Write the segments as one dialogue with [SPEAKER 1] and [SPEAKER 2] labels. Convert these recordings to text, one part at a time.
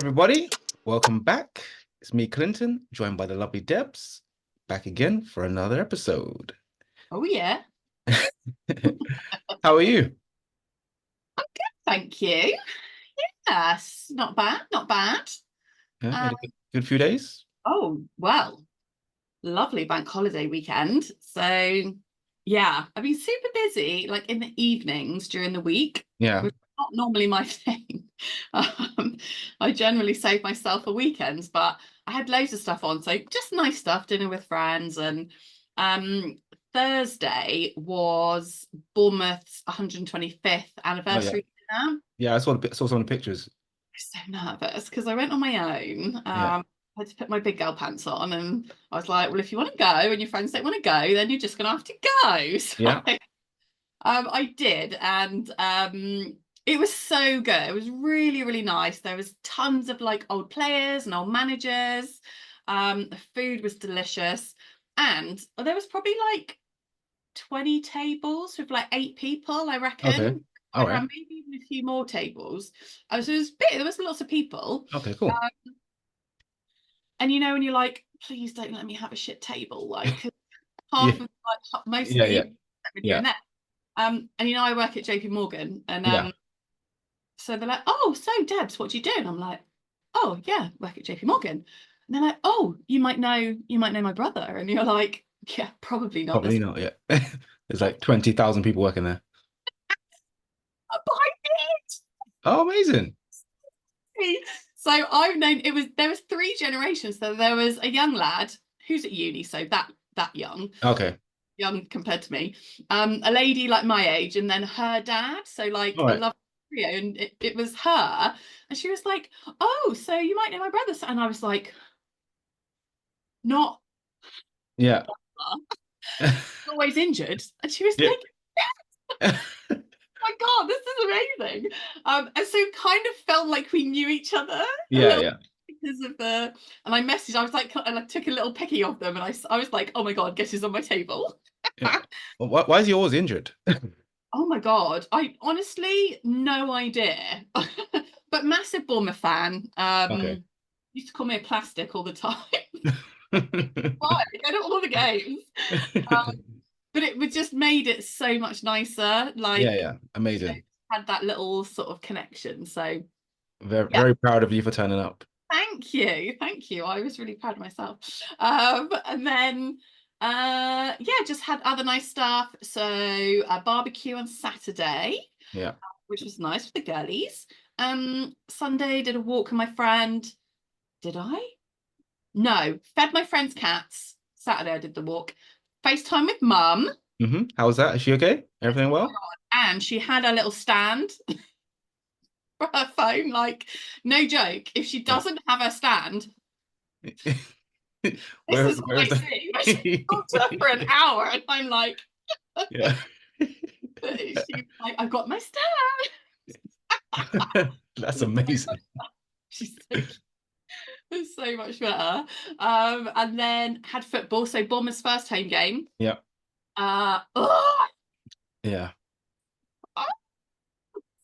[SPEAKER 1] Everybody, welcome back. It's me, Klynton, joined by the lovely Debs, back again for another episode.
[SPEAKER 2] Oh, yeah.
[SPEAKER 1] How are you?
[SPEAKER 2] I'm good, thank you. Yes, not bad, not bad.
[SPEAKER 1] Yeah, you
[SPEAKER 2] Um,
[SPEAKER 1] had a good few days?
[SPEAKER 2] oh, well, lovely bank holiday weekend. So, yeah, I've been super busy, like in the evenings during the week,
[SPEAKER 1] Yeah.
[SPEAKER 2] which is not normally my thing. Um, I generally save myself for weekends, but I had loads of stuff on. So, just nice stuff, dinner with friends. And um, Thursday was Bournemouth's 125th
[SPEAKER 1] Oh yeah.
[SPEAKER 2] anniversary dinner.
[SPEAKER 1] Yeah, saw some of the pictures.
[SPEAKER 2] So nervous because I went on my own.
[SPEAKER 1] Yeah.
[SPEAKER 2] I had to put my big girl pants on, and I was like, "Well, if you want to go and your friends don't want to go, then you're just gonna have to go."
[SPEAKER 1] Yeah.
[SPEAKER 2] So I did, and it was so good. It was really, really nice. There was tons of like old players and old managers. The food was delicious, and there was probably like 20 tables with like 8 people, I
[SPEAKER 1] Okay.
[SPEAKER 2] reckon.
[SPEAKER 1] All right.
[SPEAKER 2] Around maybe even a few more tables. So there was lots of people.
[SPEAKER 1] Okay, cool.
[SPEAKER 2] And when you're like, please don't let me have a shit table, like
[SPEAKER 1] Yeah.
[SPEAKER 2] half of like most of
[SPEAKER 1] Yeah,
[SPEAKER 2] the
[SPEAKER 1] yeah.
[SPEAKER 2] evening when you're
[SPEAKER 1] Yeah.
[SPEAKER 2] in there. And I work at JP Morgan, and
[SPEAKER 1] Yeah.
[SPEAKER 2] so they're like, oh, so Debs, what do you do? And I'm like, oh yeah, work at JP Morgan. And they're like, oh, you might know my brother. And you're like, yeah, probably not.
[SPEAKER 1] Probably
[SPEAKER 2] There's
[SPEAKER 1] not yet. There's like 20,000 people working there.
[SPEAKER 2] a bite.
[SPEAKER 1] Oh, amazing.
[SPEAKER 2] So there was 3 generations. So there was a young lad who's at uni, so that
[SPEAKER 1] Okay.
[SPEAKER 2] young compared to me, a lady like my age, and then her dad. So like
[SPEAKER 1] All
[SPEAKER 2] a
[SPEAKER 1] right.
[SPEAKER 2] love trio, and it was her, and she was like, "Oh, so you might know my brother?" And I was like, "Not
[SPEAKER 1] Yeah.
[SPEAKER 2] always injured," and she was
[SPEAKER 1] Yeah.
[SPEAKER 2] like, my God, this is amazing. And so kind of felt like we knew each other a
[SPEAKER 1] Yeah,
[SPEAKER 2] little
[SPEAKER 1] yeah.
[SPEAKER 2] because of and I messaged, I was like, and I took a little picky of them, and I was like, oh my God, guess who's on my table?
[SPEAKER 1] Yeah. Well, why is he always injured?
[SPEAKER 2] Oh my God, I honestly no idea. But massive Bournemouth fan.
[SPEAKER 1] Okay.
[SPEAKER 2] Used to call me a plastic all the time. Why? I go to all the games. But it would just made it so much nicer.
[SPEAKER 1] Yeah,
[SPEAKER 2] Like,
[SPEAKER 1] yeah. Amazing.
[SPEAKER 2] had that little sort of connection. So
[SPEAKER 1] Very,
[SPEAKER 2] yeah.
[SPEAKER 1] very proud of you for turning up.
[SPEAKER 2] Thank you. Thank you. I was really proud of myself. And then yeah, just had other nice stuff. So a barbecue on Saturday,
[SPEAKER 1] Yeah.
[SPEAKER 2] which was nice with the girlies. Sunday did a walk with my friend. Did I? No, fed my friend's cats. Saturday I did the walk. FaceTime with mum.
[SPEAKER 1] How was that? Is she okay? Everything well?
[SPEAKER 2] And she had a little stand for her phone. Like, no joke. If she
[SPEAKER 1] Yeah.
[SPEAKER 2] doesn't have her stand, this
[SPEAKER 1] Where
[SPEAKER 2] is what I
[SPEAKER 1] where's
[SPEAKER 2] see. I just
[SPEAKER 1] the
[SPEAKER 2] talked to her for an hour, and I'm like,
[SPEAKER 1] Yeah.
[SPEAKER 2] she's like, I've got my stand.
[SPEAKER 1] That's amazing.
[SPEAKER 2] She's so, it's so much better. And then had football. So Bournemouth's first home game.
[SPEAKER 1] Yeah.
[SPEAKER 2] Oh,
[SPEAKER 1] Yeah.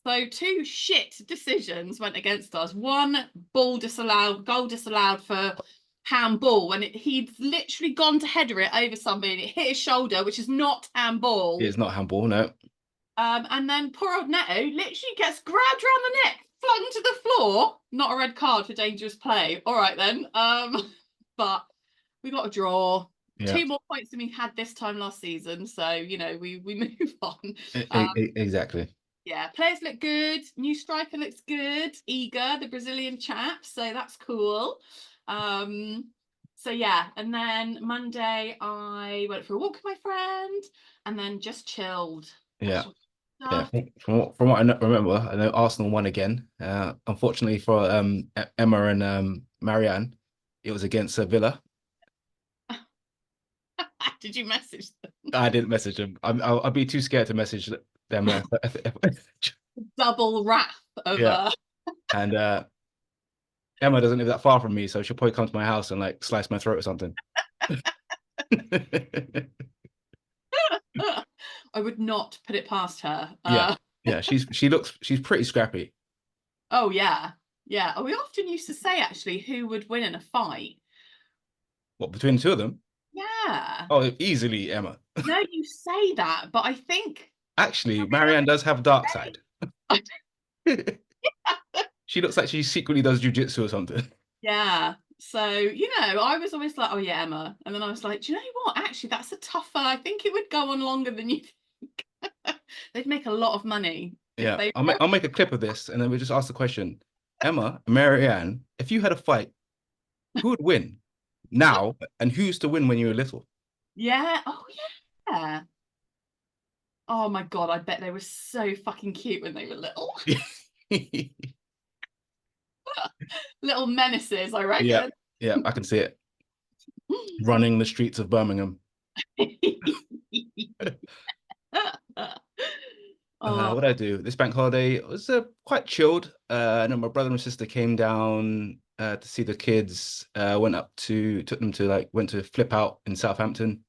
[SPEAKER 2] so 2 shit decisions went against us. One goal disallowed for handball when he'd literally gone to header it over somebody and it hit his shoulder, which is not handball.
[SPEAKER 1] It's not handball, no.
[SPEAKER 2] And then poor old Neto literally gets grabbed around the neck, flung to the floor. Not a red card for dangerous play. All right then. But we got a draw.
[SPEAKER 1] Yeah.
[SPEAKER 2] 2 more points than we had this time last season. So, we move on.
[SPEAKER 1] Exactly.
[SPEAKER 2] Yeah, players look good. New striker looks good. Eager, the Brazilian chap. So that's cool. So yeah, and then Monday I went for a walk with my friend and then just chilled.
[SPEAKER 1] Yeah. Yeah.
[SPEAKER 2] Stuff.
[SPEAKER 1] From what I remember, I know Arsenal won again. Unfortunately for Emma and Marianne, it was against Villa.
[SPEAKER 2] Did you message them?
[SPEAKER 1] I didn't message them. I'd be too scared to message them.
[SPEAKER 2] Double wrap of
[SPEAKER 1] Yeah. And Emma doesn't live that far from me, so she'll probably come to my house and like slice my throat or something.
[SPEAKER 2] I would not put it past her.
[SPEAKER 1] Yeah, yeah. She's pretty scrappy.
[SPEAKER 2] Oh yeah. Yeah. Oh, we often used to say actually who would win in a fight.
[SPEAKER 1] What, between the two of them?
[SPEAKER 2] Yeah.
[SPEAKER 1] Oh, easily Emma.
[SPEAKER 2] No, you say that, but I think
[SPEAKER 1] Actually, Marianne does have dark side.
[SPEAKER 2] I
[SPEAKER 1] She looks like she secretly does jujitsu or something.
[SPEAKER 2] yeah. So, I was always like, oh yeah, Emma. And then I was like, do you know what? Actually, that's a tougher. I think it would go on longer than you think. They'd make a lot of money if
[SPEAKER 1] Yeah,
[SPEAKER 2] they
[SPEAKER 1] I'll make a clip of this and then we just ask the question. Emma, Marianne, if you had a fight, who would win now and who used to win when you were little?
[SPEAKER 2] Yeah. Oh yeah. Oh my God, I bet they were so fucking cute when they were little. Little menaces, I
[SPEAKER 1] Yeah,
[SPEAKER 2] reckon.
[SPEAKER 1] yeah, I can see it running the streets of Birmingham.
[SPEAKER 2] Oh,
[SPEAKER 1] What did I do? This bank holiday was quite chilled. And then my brother and sister came down to see the kids. Took them to went to Flip Out in Southampton.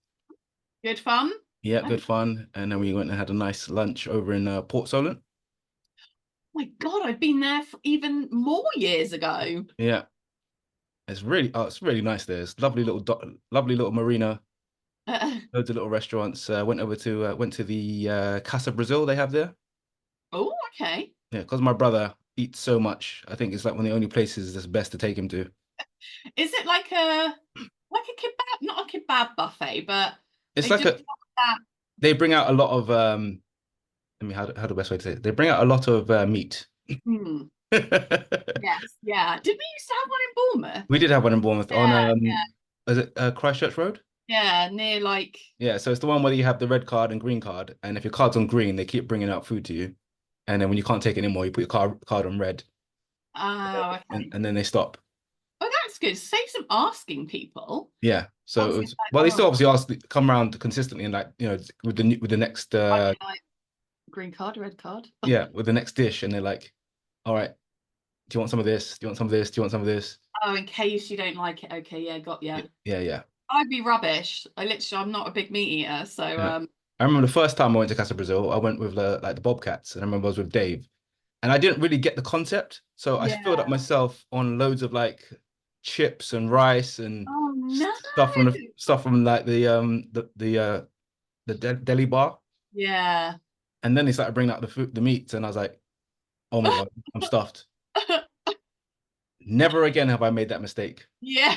[SPEAKER 2] good fun.
[SPEAKER 1] Yeah,
[SPEAKER 2] Oh
[SPEAKER 1] good fun. And then we went and had a nice lunch over in Port Solent.
[SPEAKER 2] my God, I've been there for even more years ago.
[SPEAKER 1] Yeah, it's really nice there. It's lovely little marina, loads of little restaurants. Went to the Casa Brazil they have there.
[SPEAKER 2] Oh, okay.
[SPEAKER 1] Yeah, because my brother eats so much, I think it's like one of the only places that's best to take him to.
[SPEAKER 2] Is it like a kebab, not a kebab buffet, but
[SPEAKER 1] It's
[SPEAKER 2] they
[SPEAKER 1] like
[SPEAKER 2] just
[SPEAKER 1] a
[SPEAKER 2] have that.
[SPEAKER 1] they bring out a lot of how the best way to say it? They bring out a lot of meat.
[SPEAKER 2] Hmm, yes, yeah. Did we used to have one in Bournemouth?
[SPEAKER 1] We did have one in Bournemouth on
[SPEAKER 2] Yeah,
[SPEAKER 1] is it Christchurch Road?
[SPEAKER 2] yeah, near like.
[SPEAKER 1] Yeah, so it's the one where you have the red card and green card, and if your card's on green, they keep bringing out food to you, and then when you can't take it anymore, you put your card on red,
[SPEAKER 2] Oh, okay.
[SPEAKER 1] and then they stop.
[SPEAKER 2] Oh, that's good. Saves them asking people.
[SPEAKER 1] Yeah, so it
[SPEAKER 2] Asking
[SPEAKER 1] was
[SPEAKER 2] like,
[SPEAKER 1] well, they
[SPEAKER 2] oh,
[SPEAKER 1] still obviously come around consistently, and with the next
[SPEAKER 2] why do you like green card, red card?
[SPEAKER 1] yeah with the next dish, and they're like, all right, do you want some of this? Do you want some of this? Do you want some of this?
[SPEAKER 2] Oh, in case you don't like it. Okay, yeah, got ya.
[SPEAKER 1] Yeah.
[SPEAKER 2] I'd be rubbish. I'm not a big meat eater, so
[SPEAKER 1] Yeah. I remember the first time I went to Casa Brazil, I went with the Bobcats, and I remember I was with Dave, and I didn't really get the concept, so I filled up
[SPEAKER 2] yeah.
[SPEAKER 1] myself on loads of like chips and rice and
[SPEAKER 2] Oh no.
[SPEAKER 1] stuff from like the deli bar,
[SPEAKER 2] Yeah.
[SPEAKER 1] and then they started bringing out the meats, and I was like, oh my God, I'm stuffed. Never again have I made that mistake.
[SPEAKER 2] Yeah.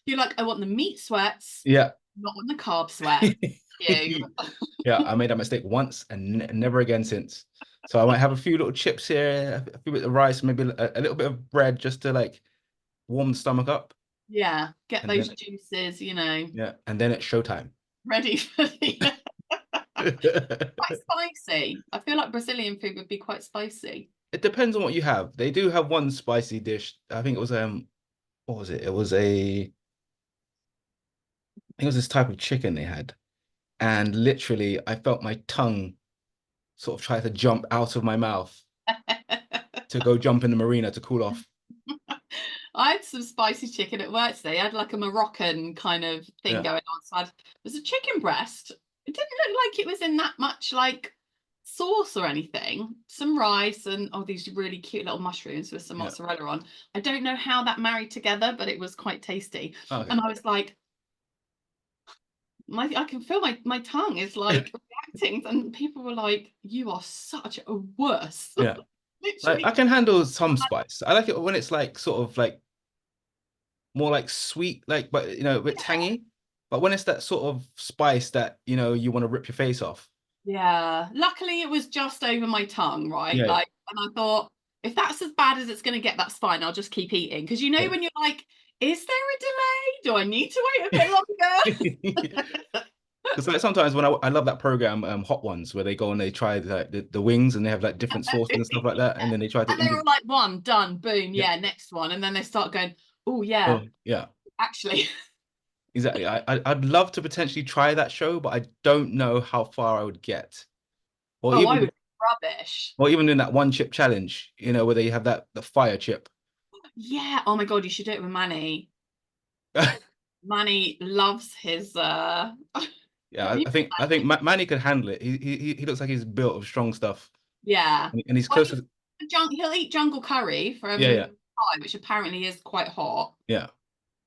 [SPEAKER 2] You're like, I want the meat sweats,
[SPEAKER 1] Yeah.
[SPEAKER 2] not on the carb sweat. You.
[SPEAKER 1] Yeah, I made that mistake once and never again since. So I might have a few little chips here, a few bit of rice, maybe a little bit of bread just to like warm the stomach up.
[SPEAKER 2] Yeah. Get
[SPEAKER 1] And
[SPEAKER 2] those
[SPEAKER 1] then
[SPEAKER 2] juices,
[SPEAKER 1] yeah, and then it's showtime.
[SPEAKER 2] ready for the quite
[SPEAKER 1] It
[SPEAKER 2] spicy. I feel like Brazilian food would be quite spicy.
[SPEAKER 1] depends on what you have. They do have one spicy dish. I think it was what was it? I think it was this type of chicken they had. And literally I felt my tongue sort of try to jump out of my mouth to go jump in the marina to cool off.
[SPEAKER 2] I had some spicy chicken at work today. I had like a Moroccan kind of thing
[SPEAKER 1] Yeah.
[SPEAKER 2] going on. It was a chicken breast. It didn't look like it was in that much like sauce or anything. Some rice and these really cute little mushrooms with some
[SPEAKER 1] Yeah.
[SPEAKER 2] mozzarella on. I don't know how that married together, but it was quite tasty.
[SPEAKER 1] Oh, okay.
[SPEAKER 2] And I was like, I can feel my tongue is like reacting, and people were like, "You are such a wuss."
[SPEAKER 1] Yeah. Like
[SPEAKER 2] Literally.
[SPEAKER 1] I can handle some spice. I like it when it's like sort of like more like sweet, like but a bit tangy. But when it's that sort of spice that you want to rip your face off.
[SPEAKER 2] Yeah. Luckily, it was just over my tongue, right?
[SPEAKER 1] Yeah.
[SPEAKER 2] Like, and I thought, if that's as bad as it's going to get, that's fine. I'll just keep eating. Because
[SPEAKER 1] Yeah.
[SPEAKER 2] when you're like, is there a delay? Do I need to wait a bit longer?
[SPEAKER 1] Because like sometimes when I love that program, Hot Ones, where they go and they try like the wings and they have like different sauces and stuff like that, and then they try to
[SPEAKER 2] And they're all like, one, done, boom,
[SPEAKER 1] yeah.
[SPEAKER 2] yeah, next one. And then they start going, oh, yeah,
[SPEAKER 1] Oh, yeah,
[SPEAKER 2] actually.
[SPEAKER 1] exactly. I'd love to potentially try that show, but I don't know how far I would get. Or
[SPEAKER 2] Oh, I
[SPEAKER 1] even
[SPEAKER 2] would be rubbish.
[SPEAKER 1] or even in that one chip challenge, where they have the fire chip.
[SPEAKER 2] Yeah. Oh my God, you should do it with Manny. Manny loves his
[SPEAKER 1] Yeah, I think Manny could handle it. He looks like he's built of strong stuff,
[SPEAKER 2] yeah.
[SPEAKER 1] and he's
[SPEAKER 2] Well,
[SPEAKER 1] close to.
[SPEAKER 2] He'll eat jungle curry
[SPEAKER 1] Yeah,
[SPEAKER 2] from
[SPEAKER 1] yeah,
[SPEAKER 2] Thai, which apparently is quite hot.
[SPEAKER 1] yeah,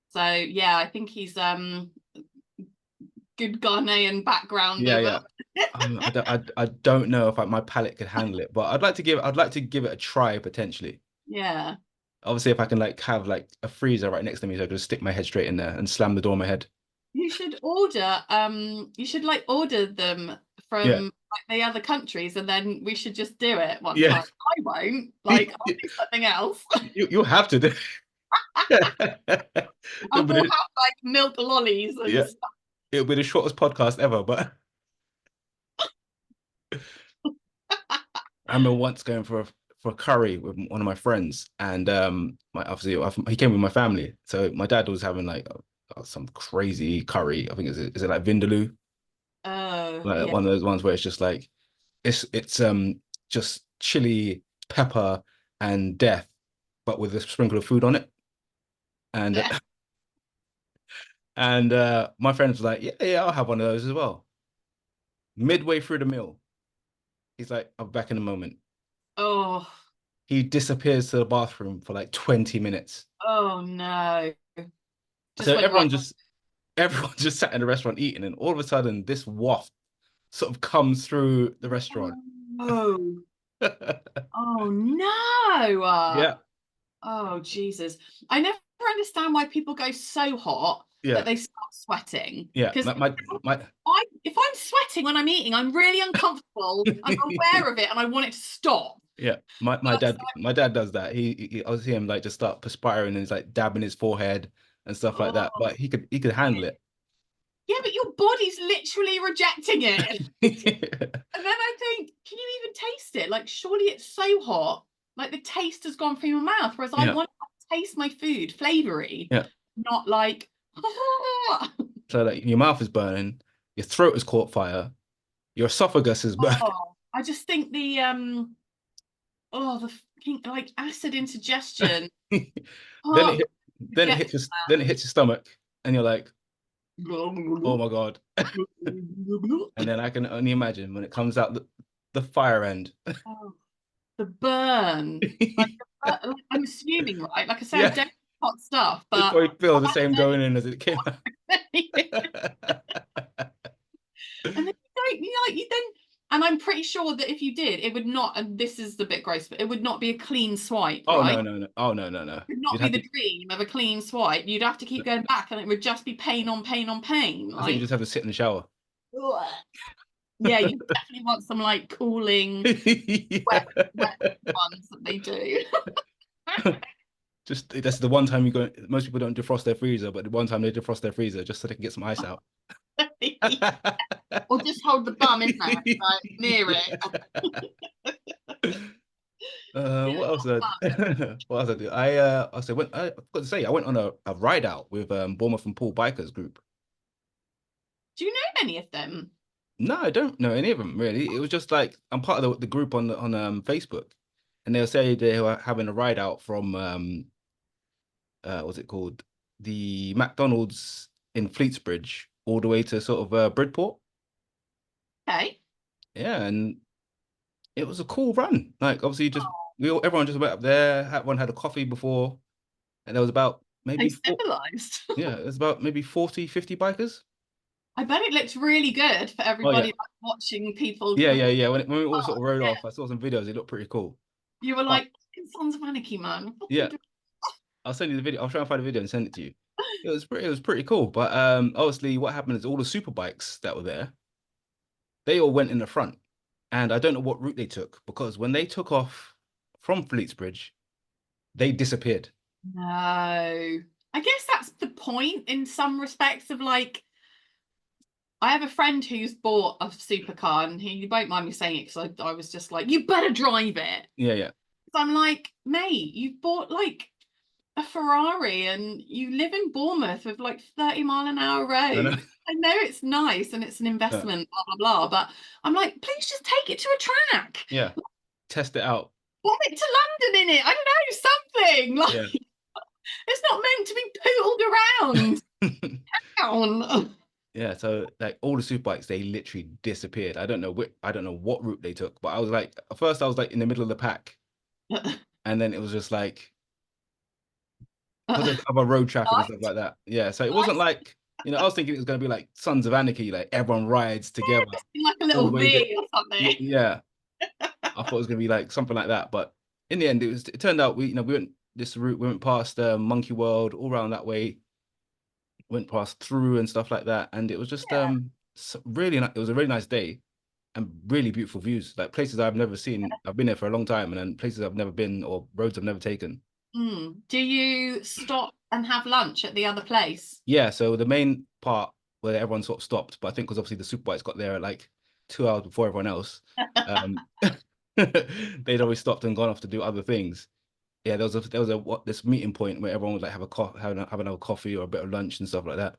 [SPEAKER 2] So yeah, I think he's good Ghanaian background
[SPEAKER 1] yeah,
[SPEAKER 2] of
[SPEAKER 1] yeah. I don't know if my palate could handle it, but I'd like to give it a try potentially.
[SPEAKER 2] yeah.
[SPEAKER 1] Obviously, if I can like have like a freezer right next to me, so I can just stick my head straight in there and slam the door on my head.
[SPEAKER 2] You should like order them
[SPEAKER 1] Yeah,
[SPEAKER 2] from like the other countries and then we should just do it one
[SPEAKER 1] yeah.
[SPEAKER 2] time. I won't, like I'll do something else.
[SPEAKER 1] You'll have to do. It'll
[SPEAKER 2] And
[SPEAKER 1] be
[SPEAKER 2] we'll
[SPEAKER 1] the,
[SPEAKER 2] have like milk lollies and
[SPEAKER 1] yeah,
[SPEAKER 2] stuff.
[SPEAKER 1] it'll be the shortest podcast ever. But I remember once going for a curry with one of my friends, and my obviously he came with my family. So my dad was having like some crazy curry. I think is it like vindaloo,
[SPEAKER 2] Oh
[SPEAKER 1] like
[SPEAKER 2] yeah.
[SPEAKER 1] one of those ones where it's just like it's just chili, pepper, and death, but with a sprinkle of food on it. And my friend was like, yeah, yeah, I'll have one of those as well. Midway through the meal, he's like, I'll be back in a moment.
[SPEAKER 2] Oh,
[SPEAKER 1] He disappears to the bathroom for like 20 minutes.
[SPEAKER 2] oh no.
[SPEAKER 1] So
[SPEAKER 2] Just went right.
[SPEAKER 1] everyone just sat in the restaurant eating, and all of a sudden this waft sort of comes through the restaurant.
[SPEAKER 2] Oh, oh no.
[SPEAKER 1] Yeah,
[SPEAKER 2] Oh Jesus. I never understand why people go so hot that
[SPEAKER 1] yeah,
[SPEAKER 2] they start sweating.
[SPEAKER 1] yeah.
[SPEAKER 2] Because
[SPEAKER 1] My
[SPEAKER 2] if I'm sweating when I'm eating, I'm really uncomfortable. I'm aware of it and I want it to stop.
[SPEAKER 1] yeah, my dad does that. I see him like just start perspiring and he's like dabbing his forehead and stuff like that.
[SPEAKER 2] Oh,
[SPEAKER 1] But he could handle it.
[SPEAKER 2] yeah, but your body's literally rejecting it. And then I think, can you even taste it? Like, surely it's so hot, like the taste has gone from your mouth. Whereas I
[SPEAKER 1] Yeah,
[SPEAKER 2] want to taste my food flavory,
[SPEAKER 1] yeah.
[SPEAKER 2] not like,
[SPEAKER 1] So like your mouth is burning, your throat has caught fire, your esophagus is burning.
[SPEAKER 2] oh, I just think the fucking like acid indigestion.
[SPEAKER 1] Then
[SPEAKER 2] Oh, gets
[SPEAKER 1] then it hits your stomach, and you're like, oh my God. And then I can only imagine when it comes out the fire end.
[SPEAKER 2] oh, the burn. Like, I'm assuming, right? Like I say, I
[SPEAKER 1] Yeah,
[SPEAKER 2] don't eat hot stuff,
[SPEAKER 1] it
[SPEAKER 2] but
[SPEAKER 1] probably feels the same going in as it came out.
[SPEAKER 2] and then you don't, you like you then, and I'm pretty sure that if you did, it would not. And this is the bit gross, but it would not be a clean swipe,
[SPEAKER 1] Oh
[SPEAKER 2] right?
[SPEAKER 1] no, no, no. Oh no, no, no.
[SPEAKER 2] It would not
[SPEAKER 1] You'd
[SPEAKER 2] be
[SPEAKER 1] have
[SPEAKER 2] the
[SPEAKER 1] to
[SPEAKER 2] dream of a clean swipe. You'd have to keep going back, and it would just be pain on pain on pain.
[SPEAKER 1] I think you
[SPEAKER 2] Like,
[SPEAKER 1] just have to sit in the shower.
[SPEAKER 2] ugh. Yeah, you definitely want some like cooling wet,
[SPEAKER 1] Yeah.
[SPEAKER 2] wet ones that they do.
[SPEAKER 1] Just that's the one time you go. Most people don't defrost their freezer, but the one time they defrost their freezer just so they can get some ice out.
[SPEAKER 2] Or just hold the bum in there, like near
[SPEAKER 1] Yeah.
[SPEAKER 2] it.
[SPEAKER 1] What else did what else I do? I said I forgot to say I went on a ride out with Bournemouth and Pool Bikers group.
[SPEAKER 2] Do you know any of them?
[SPEAKER 1] No, I don't know any of them really. It was just like I'm part of the group on Facebook, and they'll say they were having a ride out from what's it called? The McDonald's in Fleetsbridge all the way to sort of Bridport.
[SPEAKER 2] Okay.
[SPEAKER 1] Yeah, and it was a cool run. Like obviously just everyone just went up there, one had a coffee before, and there was about
[SPEAKER 2] They
[SPEAKER 1] maybe four,
[SPEAKER 2] civilized.
[SPEAKER 1] yeah, it was about maybe 40, 50 bikers.
[SPEAKER 2] I bet it looked really good for
[SPEAKER 1] Oh
[SPEAKER 2] everybody
[SPEAKER 1] yeah.
[SPEAKER 2] like, watching people.
[SPEAKER 1] Yeah, yeah, yeah. When we all
[SPEAKER 2] Oh,
[SPEAKER 1] sort of rode
[SPEAKER 2] yeah.
[SPEAKER 1] off, I saw some videos, it looked pretty cool.
[SPEAKER 2] You were
[SPEAKER 1] But
[SPEAKER 2] like, Sons of Anarchy, man.
[SPEAKER 1] yeah, I'll send you the video. I'll try and find the video and send it to you. It was pretty cool. But obviously what happened is all the super bikes that were there, they all went in the front. And I don't know what route they took because when they took off from Fleetsbridge, they disappeared.
[SPEAKER 2] No. I guess that's the point in some respects of like, I have a friend who's bought a supercar and he won't mind me saying it because I was just like, you better drive it.
[SPEAKER 1] Yeah, yeah.
[SPEAKER 2] So I'm like, mate, you've bought like a Ferrari and you live in Bournemouth with like 30-mile-an-hour
[SPEAKER 1] I know.
[SPEAKER 2] roads. I know it's nice and it's an investment, blah, blah, blah. But I'm like, please just take it to a track.
[SPEAKER 1] Yeah. Test it out.
[SPEAKER 2] Bomb it to London in it. I don't know, something.
[SPEAKER 1] Yeah.
[SPEAKER 2] Like it's not meant to be poodled around. Town.
[SPEAKER 1] Yeah, so like all the super bikes, they literally disappeared. I don't know what route they took, but I was like, at first I was like in the middle of the pack, and then it was just like because of other road traffic and stuff like that. Yeah, so it wasn't like I was thinking it was going to be like Sons of Anarchy, like everyone rides together
[SPEAKER 2] Like a
[SPEAKER 1] all the
[SPEAKER 2] little
[SPEAKER 1] way there.
[SPEAKER 2] V or something.
[SPEAKER 1] Yeah, I thought it was going to be like something like that, but in the end, it turned out we went this route, we went past Monkey World, all around that way, went past through and stuff like that, and it was just really it was a really nice day and really beautiful views, like places I've never seen. I've been there for a long time, and then places I've never been or roads I've never taken.
[SPEAKER 2] Do you stop and have lunch at the other place?
[SPEAKER 1] Yeah, so the main part where everyone sort of stopped, but I think because obviously the superbikes got there at like 2 hours before everyone else, um, they'd always stopped and gone off to do other things. Yeah, there was a this meeting point where everyone would like have a have another coffee or a bit of lunch and stuff like that.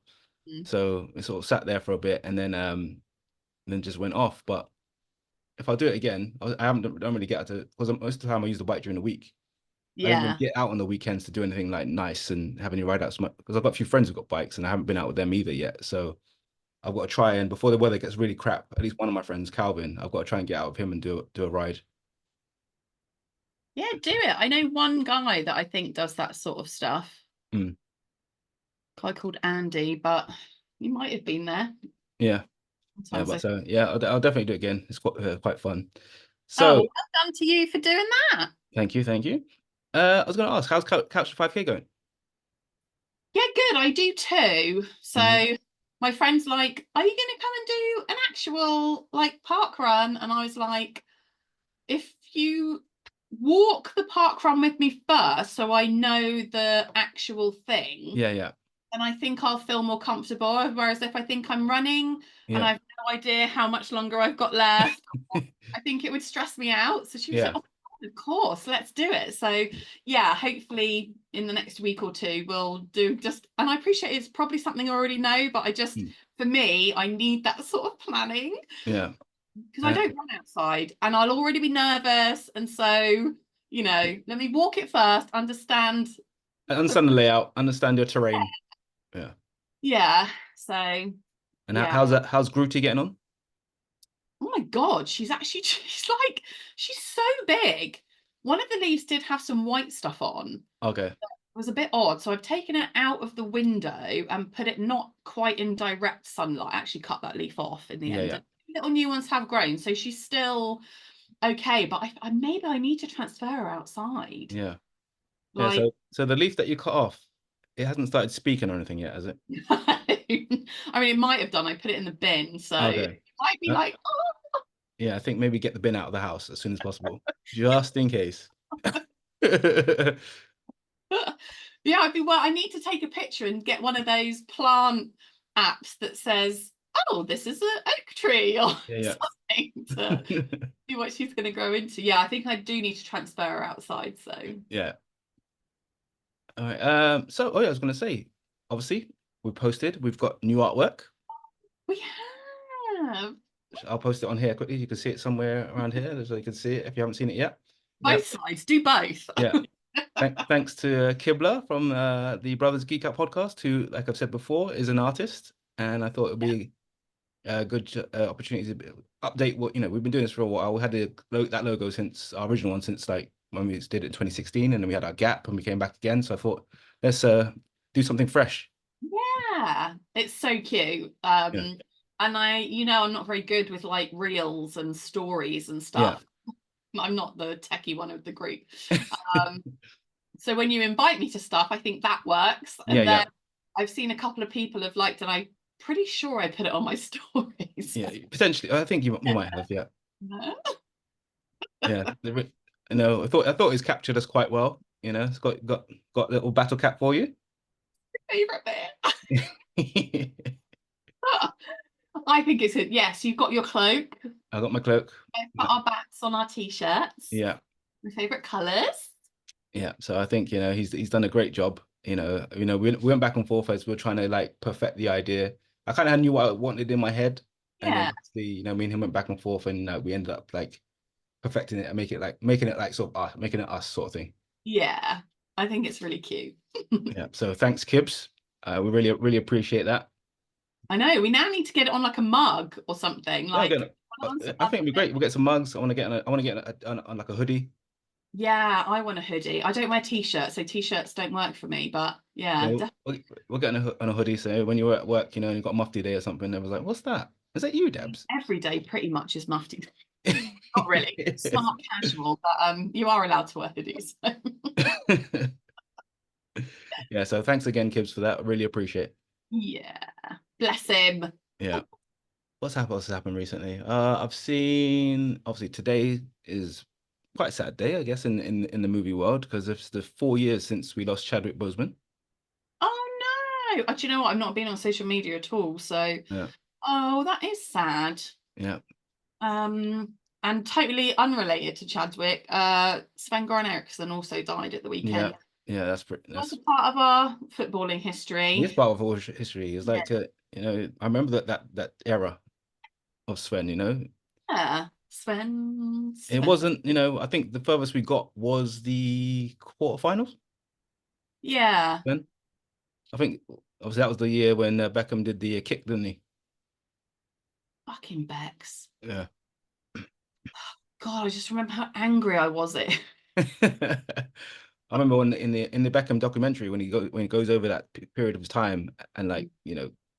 [SPEAKER 2] Mm.
[SPEAKER 1] So we sort of sat there for a bit and then just went off. But if I do it again, I haven't don't really get to because most of the time I use the bike during the week. I don't really
[SPEAKER 2] Yeah.
[SPEAKER 1] get out on the weekends to do anything like nice and have any ride outs because I've got a few friends who've got bikes and I haven't been out with them either yet. So I've got to try and before the weather gets really crap, at least one of my friends, Calvin, I've got to try and get out with him and do a ride.
[SPEAKER 2] Yeah, do it. I know one guy that I think does that sort of stuff.
[SPEAKER 1] Mm,
[SPEAKER 2] Guy called Andy, but you might have been there.
[SPEAKER 1] yeah, yeah,
[SPEAKER 2] Sometimes
[SPEAKER 1] but
[SPEAKER 2] I
[SPEAKER 1] so yeah, I'll definitely do it again. It's quite fun.
[SPEAKER 2] Oh,
[SPEAKER 1] So
[SPEAKER 2] well done to you for doing that.
[SPEAKER 1] thank you, thank you. I was going to ask, how's Couch to 5K going?
[SPEAKER 2] Yeah, good. I do too. So
[SPEAKER 1] Hmm.
[SPEAKER 2] my friend's like, "Are you going to come and do an actual like park run?" And I was like, "If you walk the park run with me first, so I know the actual thing,
[SPEAKER 1] Yeah, yeah,
[SPEAKER 2] and I think I'll feel more comfortable. Whereas if I think I'm running and
[SPEAKER 1] yeah,
[SPEAKER 2] I've no idea how much longer I've got left, I think it would stress me out." So she was like,
[SPEAKER 1] yeah.
[SPEAKER 2] "Oh, of course, let's do it." So yeah, hopefully in the next week or two we'll do just. And I appreciate it's probably something I already know, but I just
[SPEAKER 1] Mm,
[SPEAKER 2] for me I need that sort of planning
[SPEAKER 1] yeah.
[SPEAKER 2] because I
[SPEAKER 1] Uh,
[SPEAKER 2] don't run outside and I'll already be nervous. And so let me walk it first, understand.
[SPEAKER 1] I understand the layout, understand your terrain. Yeah.
[SPEAKER 2] Yeah. So
[SPEAKER 1] And
[SPEAKER 2] yeah.
[SPEAKER 1] how's Grootty getting on?
[SPEAKER 2] Oh my God, she's actually she's so big. One of the leaves did have some white stuff on.
[SPEAKER 1] Okay.
[SPEAKER 2] It was a bit odd. So I've taken it out of the window and put it not quite in direct sunlight. I actually cut that leaf off in the
[SPEAKER 1] Yeah,
[SPEAKER 2] end.
[SPEAKER 1] yeah,
[SPEAKER 2] And little new ones have grown, so she's still okay. But I maybe I need to transfer her outside.
[SPEAKER 1] yeah. Yeah,
[SPEAKER 2] Like,
[SPEAKER 1] so the leaf that you cut off, it hasn't started speaking or anything yet, has it?
[SPEAKER 2] I mean, it might have done. I put it in the bin, so it
[SPEAKER 1] Okay.
[SPEAKER 2] might be
[SPEAKER 1] Uh,
[SPEAKER 2] like, oh.
[SPEAKER 1] yeah, I think maybe get the bin out of the house as soon as possible, just in case.
[SPEAKER 2] Yeah, I need to take a picture and get one of those plant apps that says, "Oh, this is an oak tree" or
[SPEAKER 1] Yeah,
[SPEAKER 2] something to
[SPEAKER 1] yeah.
[SPEAKER 2] see what she's going to grow into. Yeah, I think I do need to transfer her outside. So
[SPEAKER 1] Yeah. All right. So oh yeah, I was gonna say, obviously, we've got new artwork.
[SPEAKER 2] we have
[SPEAKER 1] I'll post it on here quickly. You can see it somewhere around here, so you can see it if you haven't seen it yet.
[SPEAKER 2] both
[SPEAKER 1] That
[SPEAKER 2] sides. Do both.
[SPEAKER 1] yeah. Thanks to Kibla from the Brothers Geek Out podcast, who, like I've said before, is an artist, and I thought it would
[SPEAKER 2] Yeah.
[SPEAKER 1] be a good opportunity to update what we've been doing this for a while. We had that logo since our original one, since like when we did it in 2016, and then we had our gap and we came back again. So I thought let's do something fresh.
[SPEAKER 2] Yeah, it's so cute.
[SPEAKER 1] Yeah,
[SPEAKER 2] And I'm not very good with like reels and stories and
[SPEAKER 1] yeah,
[SPEAKER 2] stuff. I'm not the techie one of the group. Um, so when you invite me to stuff, I think that works.
[SPEAKER 1] yeah,
[SPEAKER 2] And then
[SPEAKER 1] yeah,
[SPEAKER 2] I've seen a couple of people have liked, and I'm pretty sure I put it on my stories.
[SPEAKER 1] yeah. Potentially, I think you might have. Yeah, yeah. I thought it's captured us quite well. It's got a little battle cap for you.
[SPEAKER 2] Favorite bit. I think it's good. Yes, you've got your cloak.
[SPEAKER 1] I got my cloak.
[SPEAKER 2] I've put our backs on our t-shirts.
[SPEAKER 1] Yeah.
[SPEAKER 2] My favorite colours.
[SPEAKER 1] Yeah, so I think he's done a great job. We went back and forth as we are trying to like perfect the idea. I kind of knew what I wanted in my head, and then
[SPEAKER 2] Yeah,
[SPEAKER 1] obviously, me and him went back and forth, and we ended up like perfecting it and making it like sort of making it us sort of thing.
[SPEAKER 2] yeah. I think it's really cute.
[SPEAKER 1] Yeah. So thanks, Kibbs. We really appreciate that.
[SPEAKER 2] I know. We now need to get it on like a mug or something.
[SPEAKER 1] Yeah,
[SPEAKER 2] Like
[SPEAKER 1] again,
[SPEAKER 2] one of
[SPEAKER 1] I
[SPEAKER 2] us-
[SPEAKER 1] think it'd be great. We'll get some mugs. I want to get on like a hoodie.
[SPEAKER 2] Yeah, I want a hoodie. I don't wear t-shirts, so t-shirts don't work for me. But
[SPEAKER 1] Yeah,
[SPEAKER 2] yeah,
[SPEAKER 1] we're getting on a hoodie. So when you're at work, and you got mufti day or something, I was like, "What's that? Is that you,
[SPEAKER 2] definitely
[SPEAKER 1] Dabs?"
[SPEAKER 2] every day pretty much is mufti. Not really. Smart casual, but you are allowed to wear hoodies. So.
[SPEAKER 1] Yeah. So thanks again, Kibbs, for that. I really appreciate it.
[SPEAKER 2] Yeah. Bless him.
[SPEAKER 1] Yeah. What's happened recently? I've seen obviously today is quite a sad day, I guess, in the movie world because it's the 4 years since we lost Chadwick Boseman.
[SPEAKER 2] Oh no. Do you know what? I've not been on social media at all. So,
[SPEAKER 1] Yeah.
[SPEAKER 2] oh, that is sad.
[SPEAKER 1] Yeah.
[SPEAKER 2] And totally unrelated to Chadwick, Sven-Goran Eriksson also died at the
[SPEAKER 1] Yeah.
[SPEAKER 2] weekend.
[SPEAKER 1] Yeah. That's pretty.
[SPEAKER 2] Was
[SPEAKER 1] That's
[SPEAKER 2] a part of our footballing
[SPEAKER 1] He is
[SPEAKER 2] history.
[SPEAKER 1] part of all history. It's
[SPEAKER 2] Yeah.
[SPEAKER 1] like I remember that era of Sven. It
[SPEAKER 2] Sven.
[SPEAKER 1] wasn't. I think the furthest we got was the quarterfinals.
[SPEAKER 2] Yeah.
[SPEAKER 1] Then I think obviously that was the year when Beckham did the kick, didn't he?
[SPEAKER 2] Fucking Bex.
[SPEAKER 1] Yeah.
[SPEAKER 2] God, I just remember how angry I was at it.
[SPEAKER 1] I remember when in the Beckham documentary when he goes over that period of time and like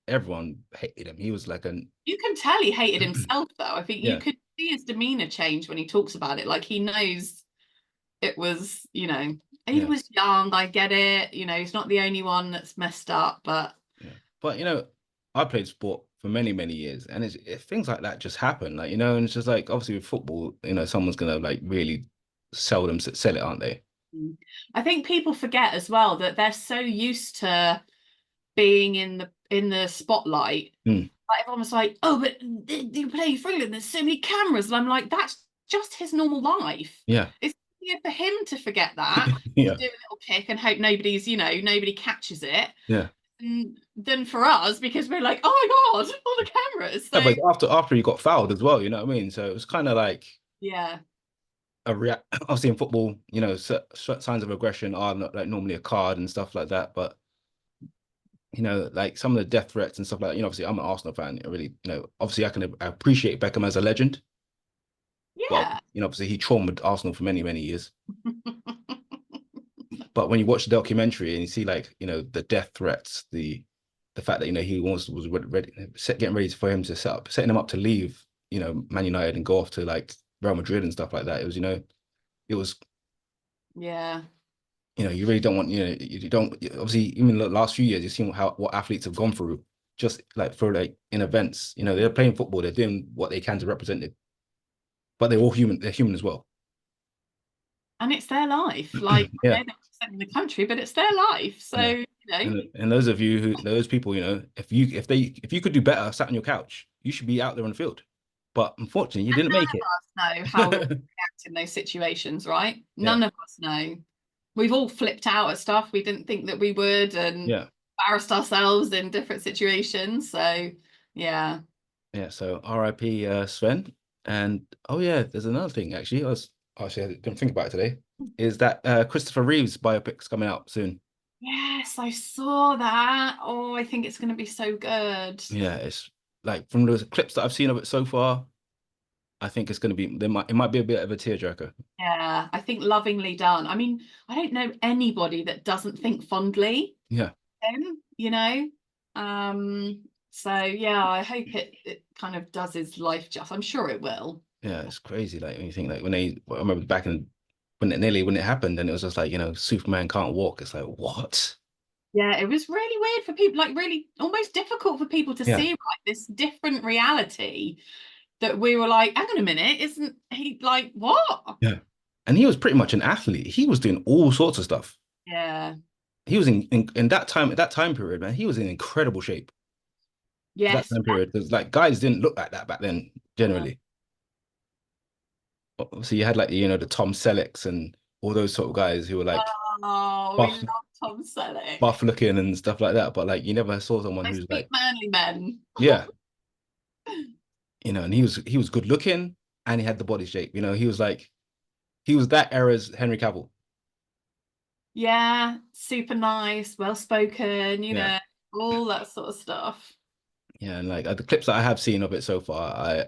[SPEAKER 1] everyone hated him. He was like an
[SPEAKER 2] You can tell he hated himself, though. I think you
[SPEAKER 1] yeah
[SPEAKER 2] could see his demeanor change when he talks about it. Like he knows it was, he
[SPEAKER 1] yeah
[SPEAKER 2] was young. I get it. He's not the only one that's messed up, but
[SPEAKER 1] yeah. But I played sport for many years, and things like that just happen. Like and it's just like obviously with football, someone's gonna like really sell it, aren't they?
[SPEAKER 2] I think people forget as well that they're so used to being in the spotlight.
[SPEAKER 1] Mm.
[SPEAKER 2] Like everyone was like, "Oh, but you play for England. There's so many cameras," and I'm like, "That's just his normal life."
[SPEAKER 1] Yeah,
[SPEAKER 2] It's easier for him to forget that, to
[SPEAKER 1] yeah,
[SPEAKER 2] do a little kick and hope nobody catches it,
[SPEAKER 1] yeah.
[SPEAKER 2] than for us because we're like, "Oh my God, all the cameras."
[SPEAKER 1] Yeah,
[SPEAKER 2] So
[SPEAKER 1] but after he got fouled as well, you know what I mean? So it was kind of like
[SPEAKER 2] yeah,
[SPEAKER 1] a react. Obviously in football, signs of aggression are not like normally a card and stuff like that. But like some of the death threats and stuff like that. Obviously I'm an Arsenal fan. I really, obviously I can appreciate Beckham as a legend, but
[SPEAKER 2] yeah,
[SPEAKER 1] obviously he traumatized Arsenal for many years. But when you watch the documentary and you see like the death threats, the fact that he was ready, getting ready for him to setting him up to leave, Man United and go off to like Real Madrid and stuff like that. It was
[SPEAKER 2] yeah.
[SPEAKER 1] you really don't want you don't obviously even the last few years you've seen what athletes have gone through just like for like in events. They're playing football, they're doing what they can to represent it, but they're all human. They're human as well.
[SPEAKER 2] And it's their life. Like I
[SPEAKER 1] Yeah,
[SPEAKER 2] know they're representing the country, but it's their life. So,
[SPEAKER 1] yeah. And those people, if you could do better sat on your couch, you should be out there on the field. But unfortunately, you
[SPEAKER 2] and
[SPEAKER 1] didn't
[SPEAKER 2] none
[SPEAKER 1] make
[SPEAKER 2] of
[SPEAKER 1] it.
[SPEAKER 2] us know how we react in those situations, right?
[SPEAKER 1] Yeah,
[SPEAKER 2] None of us know. We've all flipped out at stuff we didn't think that we would and
[SPEAKER 1] yeah,
[SPEAKER 2] embarrassed ourselves in different situations. So, yeah.
[SPEAKER 1] yeah. So R.I.P. Sven. And oh yeah, there's another thing actually. I didn't think about it today. Is that Christopher Reeves biopic's coming out soon?
[SPEAKER 2] Yes, I saw that. Oh, I think it's going to be so good.
[SPEAKER 1] Yeah, it's like from the clips that I've seen of it so far, I think it's going to be it might be a bit of a tearjerker.
[SPEAKER 2] Yeah, I think lovingly done. I mean, I don't know anybody that doesn't think fondly
[SPEAKER 1] Yeah,
[SPEAKER 2] of him, So yeah, I hope it kind of does his life just. I'm sure it will.
[SPEAKER 1] yeah, it's crazy. Like when you think like I remember back when it happened, and it was just like Superman can't walk. It's like what?
[SPEAKER 2] Yeah, it was really weird for people, like really almost difficult for people to
[SPEAKER 1] Yeah,
[SPEAKER 2] see, right? This different reality that we were like, hang on a minute, isn't he like what?
[SPEAKER 1] yeah. And he was pretty much an athlete. He was doing all sorts of stuff.
[SPEAKER 2] Yeah.
[SPEAKER 1] He was in that time period, man. He was in incredible shape for that
[SPEAKER 2] Yes.
[SPEAKER 1] time period because like guys didn't look like that back then
[SPEAKER 2] No.
[SPEAKER 1] generally. Obviously, you had like the Tom Sellecks and all those sort of guys who were like
[SPEAKER 2] Oh, we
[SPEAKER 1] buff,
[SPEAKER 2] love Tom Selleck.
[SPEAKER 1] buff looking and stuff like that. But like you never saw someone
[SPEAKER 2] Those
[SPEAKER 1] who's
[SPEAKER 2] big
[SPEAKER 1] like,
[SPEAKER 2] manly men.
[SPEAKER 1] yeah, and he was good looking and he had the body shape. He was that era's Henry Cavill.
[SPEAKER 2] Yeah, super nice, well spoken,
[SPEAKER 1] Yeah,
[SPEAKER 2] all that sort of stuff.
[SPEAKER 1] yeah, and like the clips that I have seen of it so far,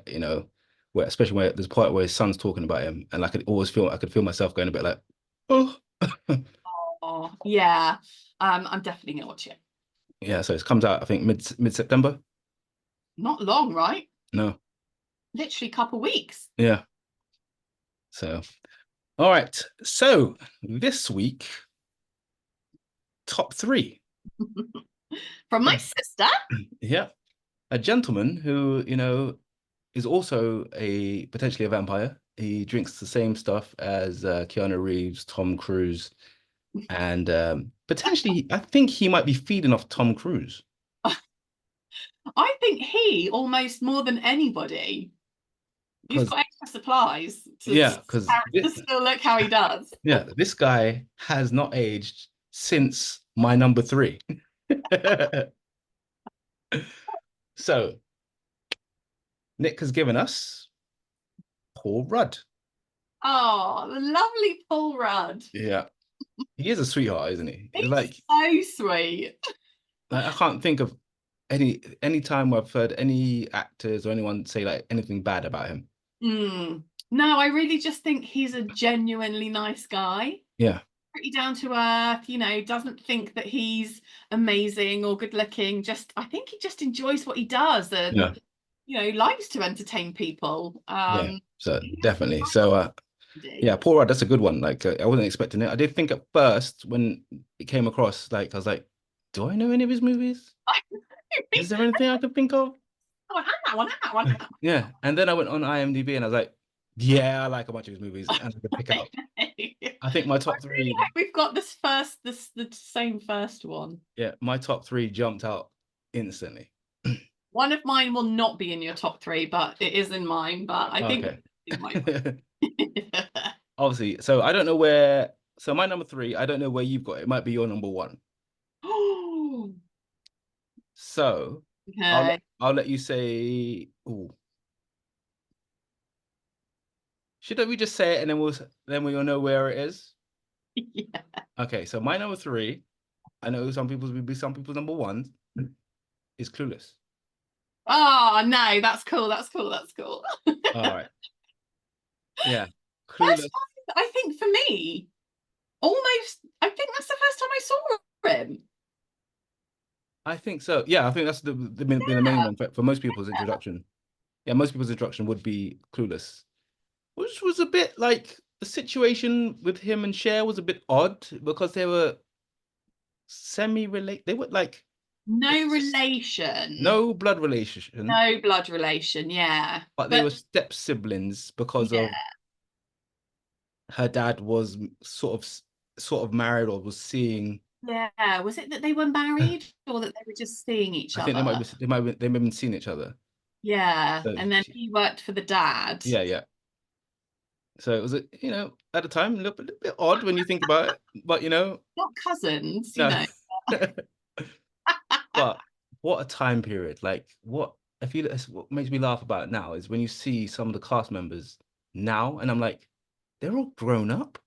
[SPEAKER 1] where especially where there's a part where his son's talking about him, and I could feel myself going a bit like, oh.
[SPEAKER 2] Oh, yeah. I'm definitely gonna watch it.
[SPEAKER 1] Yeah, so it comes out I think mid September.
[SPEAKER 2] Not long, right?
[SPEAKER 1] No,
[SPEAKER 2] Literally a couple weeks.
[SPEAKER 1] yeah. So all right. So this week, top three.
[SPEAKER 2] From my sister.
[SPEAKER 1] Yeah, a gentleman who is also a potentially a vampire. He drinks the same stuff as Keanu Reeves, Tom Cruise, and potentially, I think he might be feeding off Tom Cruise.
[SPEAKER 2] I think he almost more than anybody. He's
[SPEAKER 1] Because
[SPEAKER 2] got extra supplies
[SPEAKER 1] yeah, because
[SPEAKER 2] to still look how he does.
[SPEAKER 1] yeah, this guy has not aged since my number three. So Nick has given us Paul Rudd.
[SPEAKER 2] Oh, the lovely Paul Rudd.
[SPEAKER 1] Yeah, he is a sweetheart, isn't he?
[SPEAKER 2] He's so sweet.
[SPEAKER 1] Like I can't think of any time I've heard any actors or anyone say like anything bad about him.
[SPEAKER 2] No, I really just think he's a genuinely nice guy.
[SPEAKER 1] Yeah.
[SPEAKER 2] Pretty down to earth, doesn't think that he's amazing or good looking. I think he just enjoys what he does
[SPEAKER 1] Yeah.
[SPEAKER 2] and, likes to entertain people.
[SPEAKER 1] Yeah. So
[SPEAKER 2] Yeah,
[SPEAKER 1] definitely. So yeah, Paul Rudd, that's a good one. Like I wasn't expecting it. I did think at first when it came across, like I was like, do I know any of his movies? Is there anything I could think of?
[SPEAKER 2] Oh, and that one, and that one.
[SPEAKER 1] Yeah. And then I went on IMDb and I was like, yeah, I like a bunch of his movies and I could pick out. I think my top three.
[SPEAKER 2] Really hope we've got the same first one.
[SPEAKER 1] Yeah, my top three jumped out instantly.
[SPEAKER 2] One of mine will not be in your top three, but it is in mine. But I think
[SPEAKER 1] Okay.
[SPEAKER 2] it's in mine.
[SPEAKER 1] Obviously, so I don't know where. So my number three, I don't know where you've got it. It might be your number one.
[SPEAKER 2] Oh,
[SPEAKER 1] So
[SPEAKER 2] okay.
[SPEAKER 1] I'll let you say. Ooh. Shouldn't we just say it and then we'll know where it is?
[SPEAKER 2] Yeah.
[SPEAKER 1] Okay, so my number three, I know some people's will be some people's number one, is Clueless.
[SPEAKER 2] Oh no, that's cool. That's cool. That's cool.
[SPEAKER 1] All right. Yeah.
[SPEAKER 2] First
[SPEAKER 1] Clueless.
[SPEAKER 2] time, I think for me, I think that's the first time I saw him.
[SPEAKER 1] I think so. Yeah, I think that's the main one for most people's introduction. Yeah, most people's introduction would be Clueless, which was a bit like the situation with him and Cher was a bit odd because they were semi-relate. They were like
[SPEAKER 2] No relation.
[SPEAKER 1] no blood relation,
[SPEAKER 2] No blood relation, yeah.
[SPEAKER 1] but they were step siblings because
[SPEAKER 2] yeah.
[SPEAKER 1] of her dad was sort of married or was seeing.
[SPEAKER 2] Yeah. Was it that they were married or that they were just seeing each
[SPEAKER 1] I think
[SPEAKER 2] other?
[SPEAKER 1] they might have been seeing each other.
[SPEAKER 2] Yeah.
[SPEAKER 1] So
[SPEAKER 2] And then he worked for the dad.
[SPEAKER 1] yeah, yeah. So it was at the time a little bit odd when you think about it, but
[SPEAKER 2] Not cousins,
[SPEAKER 1] no. But what a time period! Like what what makes me laugh about it now is when you see some of the cast members now, and I'm like, they're all grown up,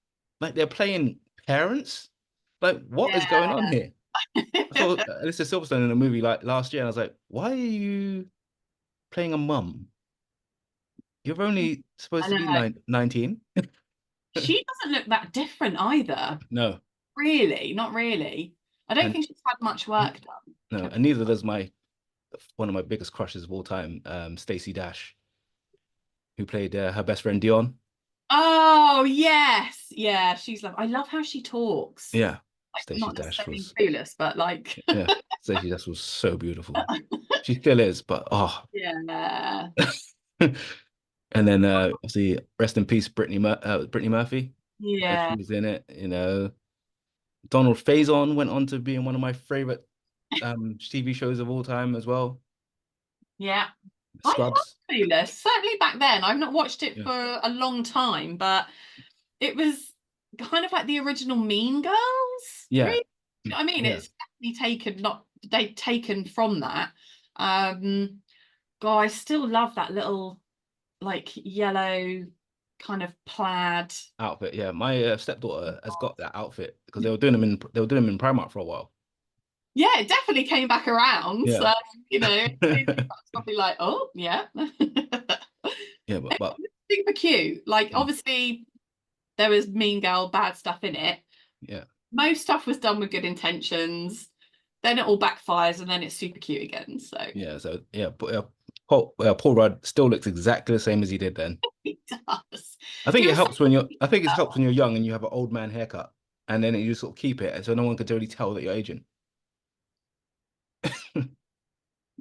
[SPEAKER 1] like they're playing parents. Like what is going on here? I saw Alyssa Silverstone in a movie like last year, and I was like, why are you playing a mum? You're only supposed to be 19.
[SPEAKER 2] She doesn't look that different either.
[SPEAKER 1] No.
[SPEAKER 2] Really, not really. I don't think she's had much work done.
[SPEAKER 1] No, and neither does one of my biggest crushes of all time, Stacey Dash, who played her best friend Dion.
[SPEAKER 2] Oh yes, yeah, she's I love how she talks.
[SPEAKER 1] Yeah,
[SPEAKER 2] Like,
[SPEAKER 1] Stacey
[SPEAKER 2] not
[SPEAKER 1] Dash
[SPEAKER 2] necessarily
[SPEAKER 1] was
[SPEAKER 2] clueless, but like
[SPEAKER 1] yeah, Stacey Dash was so beautiful. She still is, but oh
[SPEAKER 2] yeah.
[SPEAKER 1] And then obviously rest in peace, Brittany Murphy.
[SPEAKER 2] Yeah.
[SPEAKER 1] She was in it. Donald Faison went on to be in one of my favorite TV shows of all time as well.
[SPEAKER 2] Yeah.
[SPEAKER 1] Scrubs.
[SPEAKER 2] I love Clueless. Certainly back then. I've not watched it for a long time, but it was kind of like the original Mean Girls.
[SPEAKER 1] Yeah.
[SPEAKER 2] Really? I mean,
[SPEAKER 1] Yeah.
[SPEAKER 2] it's definitely taken from that. God, I still love that little like yellow kind of plaid
[SPEAKER 1] outfit. Yeah, my stepdaughter has got that outfit because they were doing them in Primark for a while.
[SPEAKER 2] Yeah, it definitely came back around.
[SPEAKER 1] Yeah.
[SPEAKER 2] So, probably like, oh, yeah.
[SPEAKER 1] Yeah, but
[SPEAKER 2] Super cute. Like,
[SPEAKER 1] mm,
[SPEAKER 2] obviously, there was mean girl, bad stuff in it.
[SPEAKER 1] yeah,
[SPEAKER 2] Most stuff was done with good intentions. Then it all backfires, and then it's super cute again. So
[SPEAKER 1] yeah. So yeah, but Paul Rudd still looks exactly the same as he did then.
[SPEAKER 2] it does.
[SPEAKER 1] I think
[SPEAKER 2] He
[SPEAKER 1] it
[SPEAKER 2] was so
[SPEAKER 1] helps when you're. I think it
[SPEAKER 2] that
[SPEAKER 1] helps
[SPEAKER 2] one.
[SPEAKER 1] when you're young and you have an old man haircut, and then you sort of keep it, and so no one could really tell that you're aging.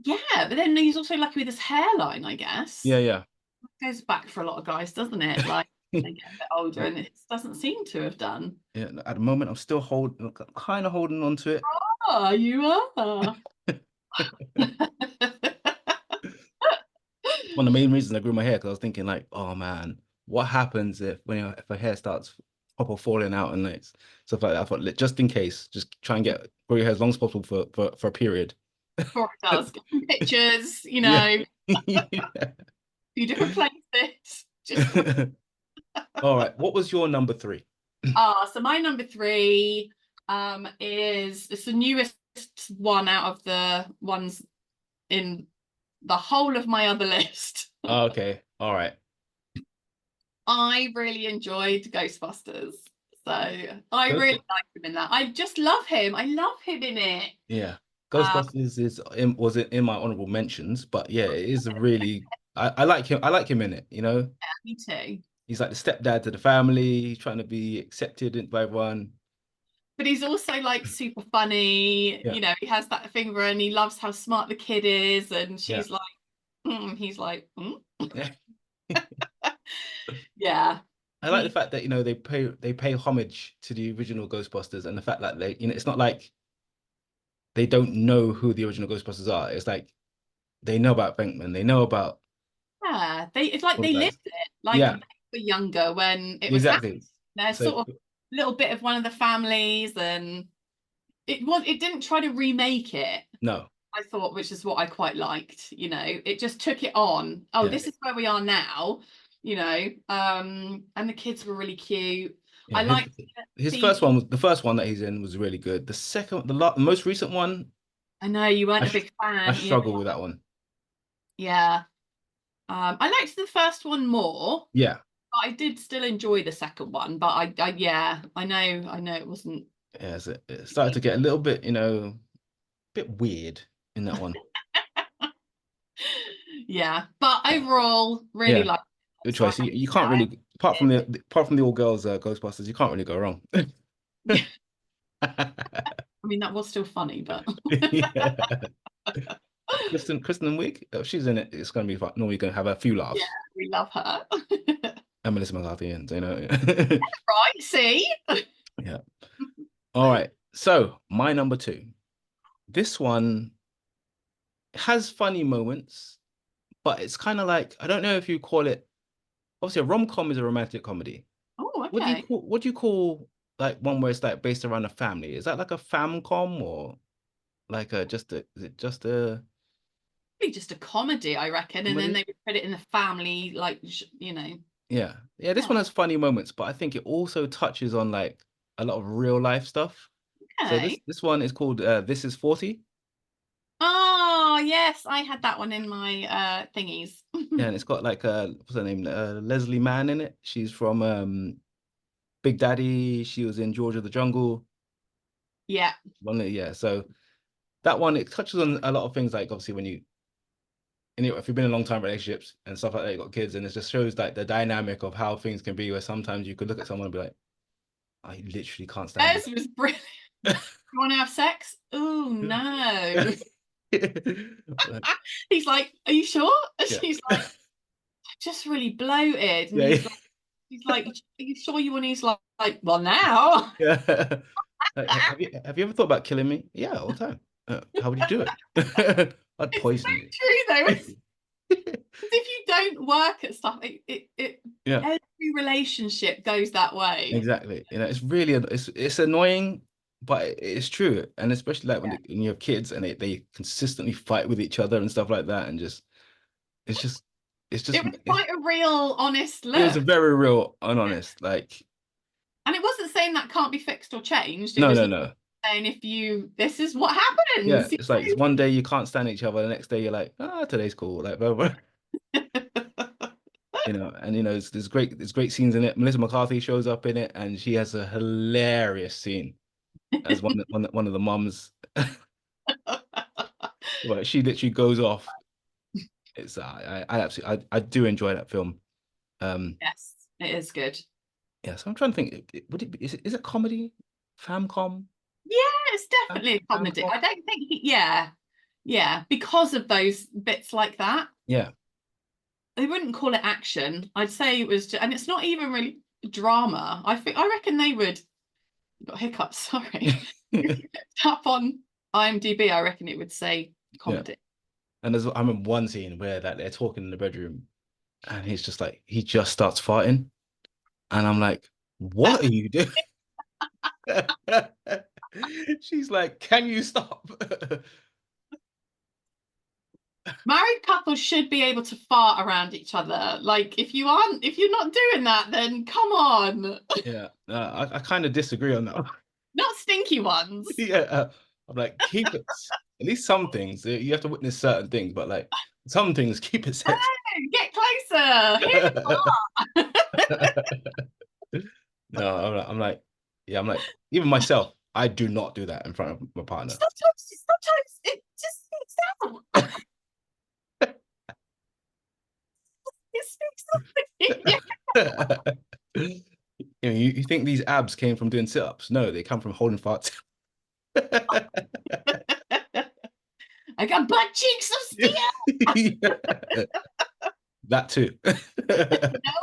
[SPEAKER 2] Yeah, but then he's also lucky with his hairline, I guess.
[SPEAKER 1] Yeah, yeah.
[SPEAKER 2] Goes back for a lot of guys, doesn't it? Like they get a bit older, and it doesn't seem to have done.
[SPEAKER 1] Yeah, at the moment, I'm still kind of holding on to it.
[SPEAKER 2] Oh, you are.
[SPEAKER 1] One of the main reasons I grew my hair because I was thinking like, oh man, what happens if if a hair starts proper falling out and like stuff like that? I thought just in case, just try and grow your hair as long as possible for a period.
[SPEAKER 2] Before it does, get some pictures,
[SPEAKER 1] Yeah.
[SPEAKER 2] few different places. Just
[SPEAKER 1] All right. What was your number three?
[SPEAKER 2] so my number three is it's the newest one out of the ones in the whole of my other list.
[SPEAKER 1] Okay. All right.
[SPEAKER 2] I really enjoyed Ghostbusters. So I really
[SPEAKER 1] Ghostbusters.
[SPEAKER 2] like him in that. I just love him. I love him in it.
[SPEAKER 1] Yeah.
[SPEAKER 2] Um,
[SPEAKER 1] Ghostbusters was it in my honorable mentions, but yeah, it is a really I like him. I like him in it, you know.
[SPEAKER 2] me too.
[SPEAKER 1] He's like the stepdad to the family. He's trying to be accepted by everyone.
[SPEAKER 2] But he's also like super funny.
[SPEAKER 1] Yeah,
[SPEAKER 2] He has that thing where and he loves how smart the kid is, and
[SPEAKER 1] yeah,
[SPEAKER 2] she's like, he's like,
[SPEAKER 1] yeah.
[SPEAKER 2] yeah.
[SPEAKER 1] I like the
[SPEAKER 2] He
[SPEAKER 1] fact that they pay homage to the original Ghostbusters and the fact that it's not like they don't know who the original Ghostbusters are. It's like they know about Venkman, they know about
[SPEAKER 2] Yeah, it's like
[SPEAKER 1] all the
[SPEAKER 2] they
[SPEAKER 1] guys.
[SPEAKER 2] lived it. Like they
[SPEAKER 1] Yeah,
[SPEAKER 2] were younger when it was happening.
[SPEAKER 1] exactly.
[SPEAKER 2] They're
[SPEAKER 1] So
[SPEAKER 2] sort of a little bit of one of the families, and it didn't try to remake it.
[SPEAKER 1] no,
[SPEAKER 2] I thought, which is what I quite liked. It just took it on. Oh,
[SPEAKER 1] yeah,
[SPEAKER 2] this is where we are now. And the kids were really cute.
[SPEAKER 1] yeah.
[SPEAKER 2] I liked
[SPEAKER 1] His first
[SPEAKER 2] Phoebe.
[SPEAKER 1] one was the first one that he's in was really good. The second, the most recent one,
[SPEAKER 2] I know you
[SPEAKER 1] I
[SPEAKER 2] weren't a
[SPEAKER 1] sh
[SPEAKER 2] big
[SPEAKER 1] I
[SPEAKER 2] fan. Yeah,
[SPEAKER 1] struggle with that one.
[SPEAKER 2] yeah. I liked the first one more,
[SPEAKER 1] Yeah,
[SPEAKER 2] but I did still enjoy the second one. But yeah, I know it wasn't.
[SPEAKER 1] yeah. So it started to get a little bit, bit weird in that one.
[SPEAKER 2] Yeah, but overall, really
[SPEAKER 1] Yeah,
[SPEAKER 2] liked it.
[SPEAKER 1] good
[SPEAKER 2] So I
[SPEAKER 1] choice. You can't really, apart from the all girls Ghostbusters, you can't really go wrong.
[SPEAKER 2] yeah, I mean that was still funny, but
[SPEAKER 1] Yeah. Kristen Wiig, if she's in it, it's gonna be fun. Normally gonna have a few
[SPEAKER 2] yeah,
[SPEAKER 1] laughs.
[SPEAKER 2] we love her.
[SPEAKER 1] And Melissa McCarthy, and
[SPEAKER 2] Right, see?
[SPEAKER 1] yeah. All right. So my number two. This one has funny moments, but it's kind of like I don't know if you call it. Obviously, a rom-com is a romantic comedy.
[SPEAKER 2] Oh,
[SPEAKER 1] What do you
[SPEAKER 2] okay.
[SPEAKER 1] call like one where it's like based around a family? Is that like a fam-com or like is it just a
[SPEAKER 2] Probably just a comedy, I reckon, and then
[SPEAKER 1] comedy?
[SPEAKER 2] they would put it in the family, like
[SPEAKER 1] Yeah. Yeah, this
[SPEAKER 2] Yeah,
[SPEAKER 1] one has funny moments, but I think it also touches on like a lot of real life stuff. So this
[SPEAKER 2] okay.
[SPEAKER 1] this one is called This Is 40.
[SPEAKER 2] Oh, yes, I had that one in my thingies.
[SPEAKER 1] Yeah, and it's got like what's her name? Leslie Mann in it. She's from Big Daddy. She was in George of the Jungle.
[SPEAKER 2] Yeah.
[SPEAKER 1] Yeah, so that one it touches on a lot of things like obviously when if you've been in long time relationships and stuff like that, you got kids, and it just shows like the dynamic of how things can be where sometimes you could look at someone and be like, I literally can't stand
[SPEAKER 2] Theirs was brilliant. You want to have sex? Oh no.
[SPEAKER 1] Like,
[SPEAKER 2] He's like, "Are you sure?" And
[SPEAKER 1] yeah.
[SPEAKER 2] she's like, "Just really bloated." And
[SPEAKER 1] Yeah, yeah.
[SPEAKER 2] he's like, "Are you sure you want?" He's like, "Well, now."
[SPEAKER 1] Yeah. Have you ever thought about killing me? Yeah, all the time. How would you do it? I'd
[SPEAKER 2] It's
[SPEAKER 1] poison
[SPEAKER 2] so true though. It's, if you don't work at stuff, it
[SPEAKER 1] Yeah,
[SPEAKER 2] every relationship goes that way.
[SPEAKER 1] exactly. It's really it's annoying, but it's true. And especially like when you have kids and they consistently fight with each other and stuff like that, and it's just it's just
[SPEAKER 2] It was quite a real, honest
[SPEAKER 1] it was a
[SPEAKER 2] look.
[SPEAKER 1] very real and honest. Like,
[SPEAKER 2] And it wasn't saying that can't be fixed or changed. It
[SPEAKER 1] no,
[SPEAKER 2] was
[SPEAKER 1] no, no.
[SPEAKER 2] saying this is what
[SPEAKER 1] Yeah,
[SPEAKER 2] happens.
[SPEAKER 1] it's like it's one day you can't stand each other, the next day you're like, today's cool, like blah, blah. And there's great scenes in it. Melissa McCarthy shows up in it, and she has a hilarious scene as one of the mums. Well, she literally goes off. It's I absolutely I do enjoy that film.
[SPEAKER 2] Yes, it is good.
[SPEAKER 1] Yeah, so I'm trying to think. Would it be? Is it comedy? Famcom?
[SPEAKER 2] Yeah, it's definitely a comedy.
[SPEAKER 1] Famcom?
[SPEAKER 2] I don't think yeah, because of those bits like that.
[SPEAKER 1] Yeah.
[SPEAKER 2] They wouldn't call it action. I'd say it was, and it's not even really drama. I reckon they would. Got hiccups. Sorry. If you tap on IMDb, I reckon it would say
[SPEAKER 1] Yeah.
[SPEAKER 2] comedy.
[SPEAKER 1] And I remember one scene where that they're talking in the bedroom, and he's just like he just starts farting, and I'm like, "What are you doing?" She's like, "Can you stop?"
[SPEAKER 2] Married couples should be able to fart around each other. Like if you're not doing that, then come on.
[SPEAKER 1] Yeah, I kind of disagree on that.
[SPEAKER 2] Not stinky ones.
[SPEAKER 1] Yeah, I'm like, keep it. At least some things you have to witness certain things, but like some things, keep it sex.
[SPEAKER 2] Get closer. Here's
[SPEAKER 1] No, yeah, I'm like, even myself, I do not do that in front of my partner.
[SPEAKER 2] sometimes it just sneaks out. It sneaks out.
[SPEAKER 1] You think these abs came from doing sit-ups? No, they come from holding farts.
[SPEAKER 2] I got butt cheeks of steel.
[SPEAKER 1] Yeah. That too.
[SPEAKER 2] No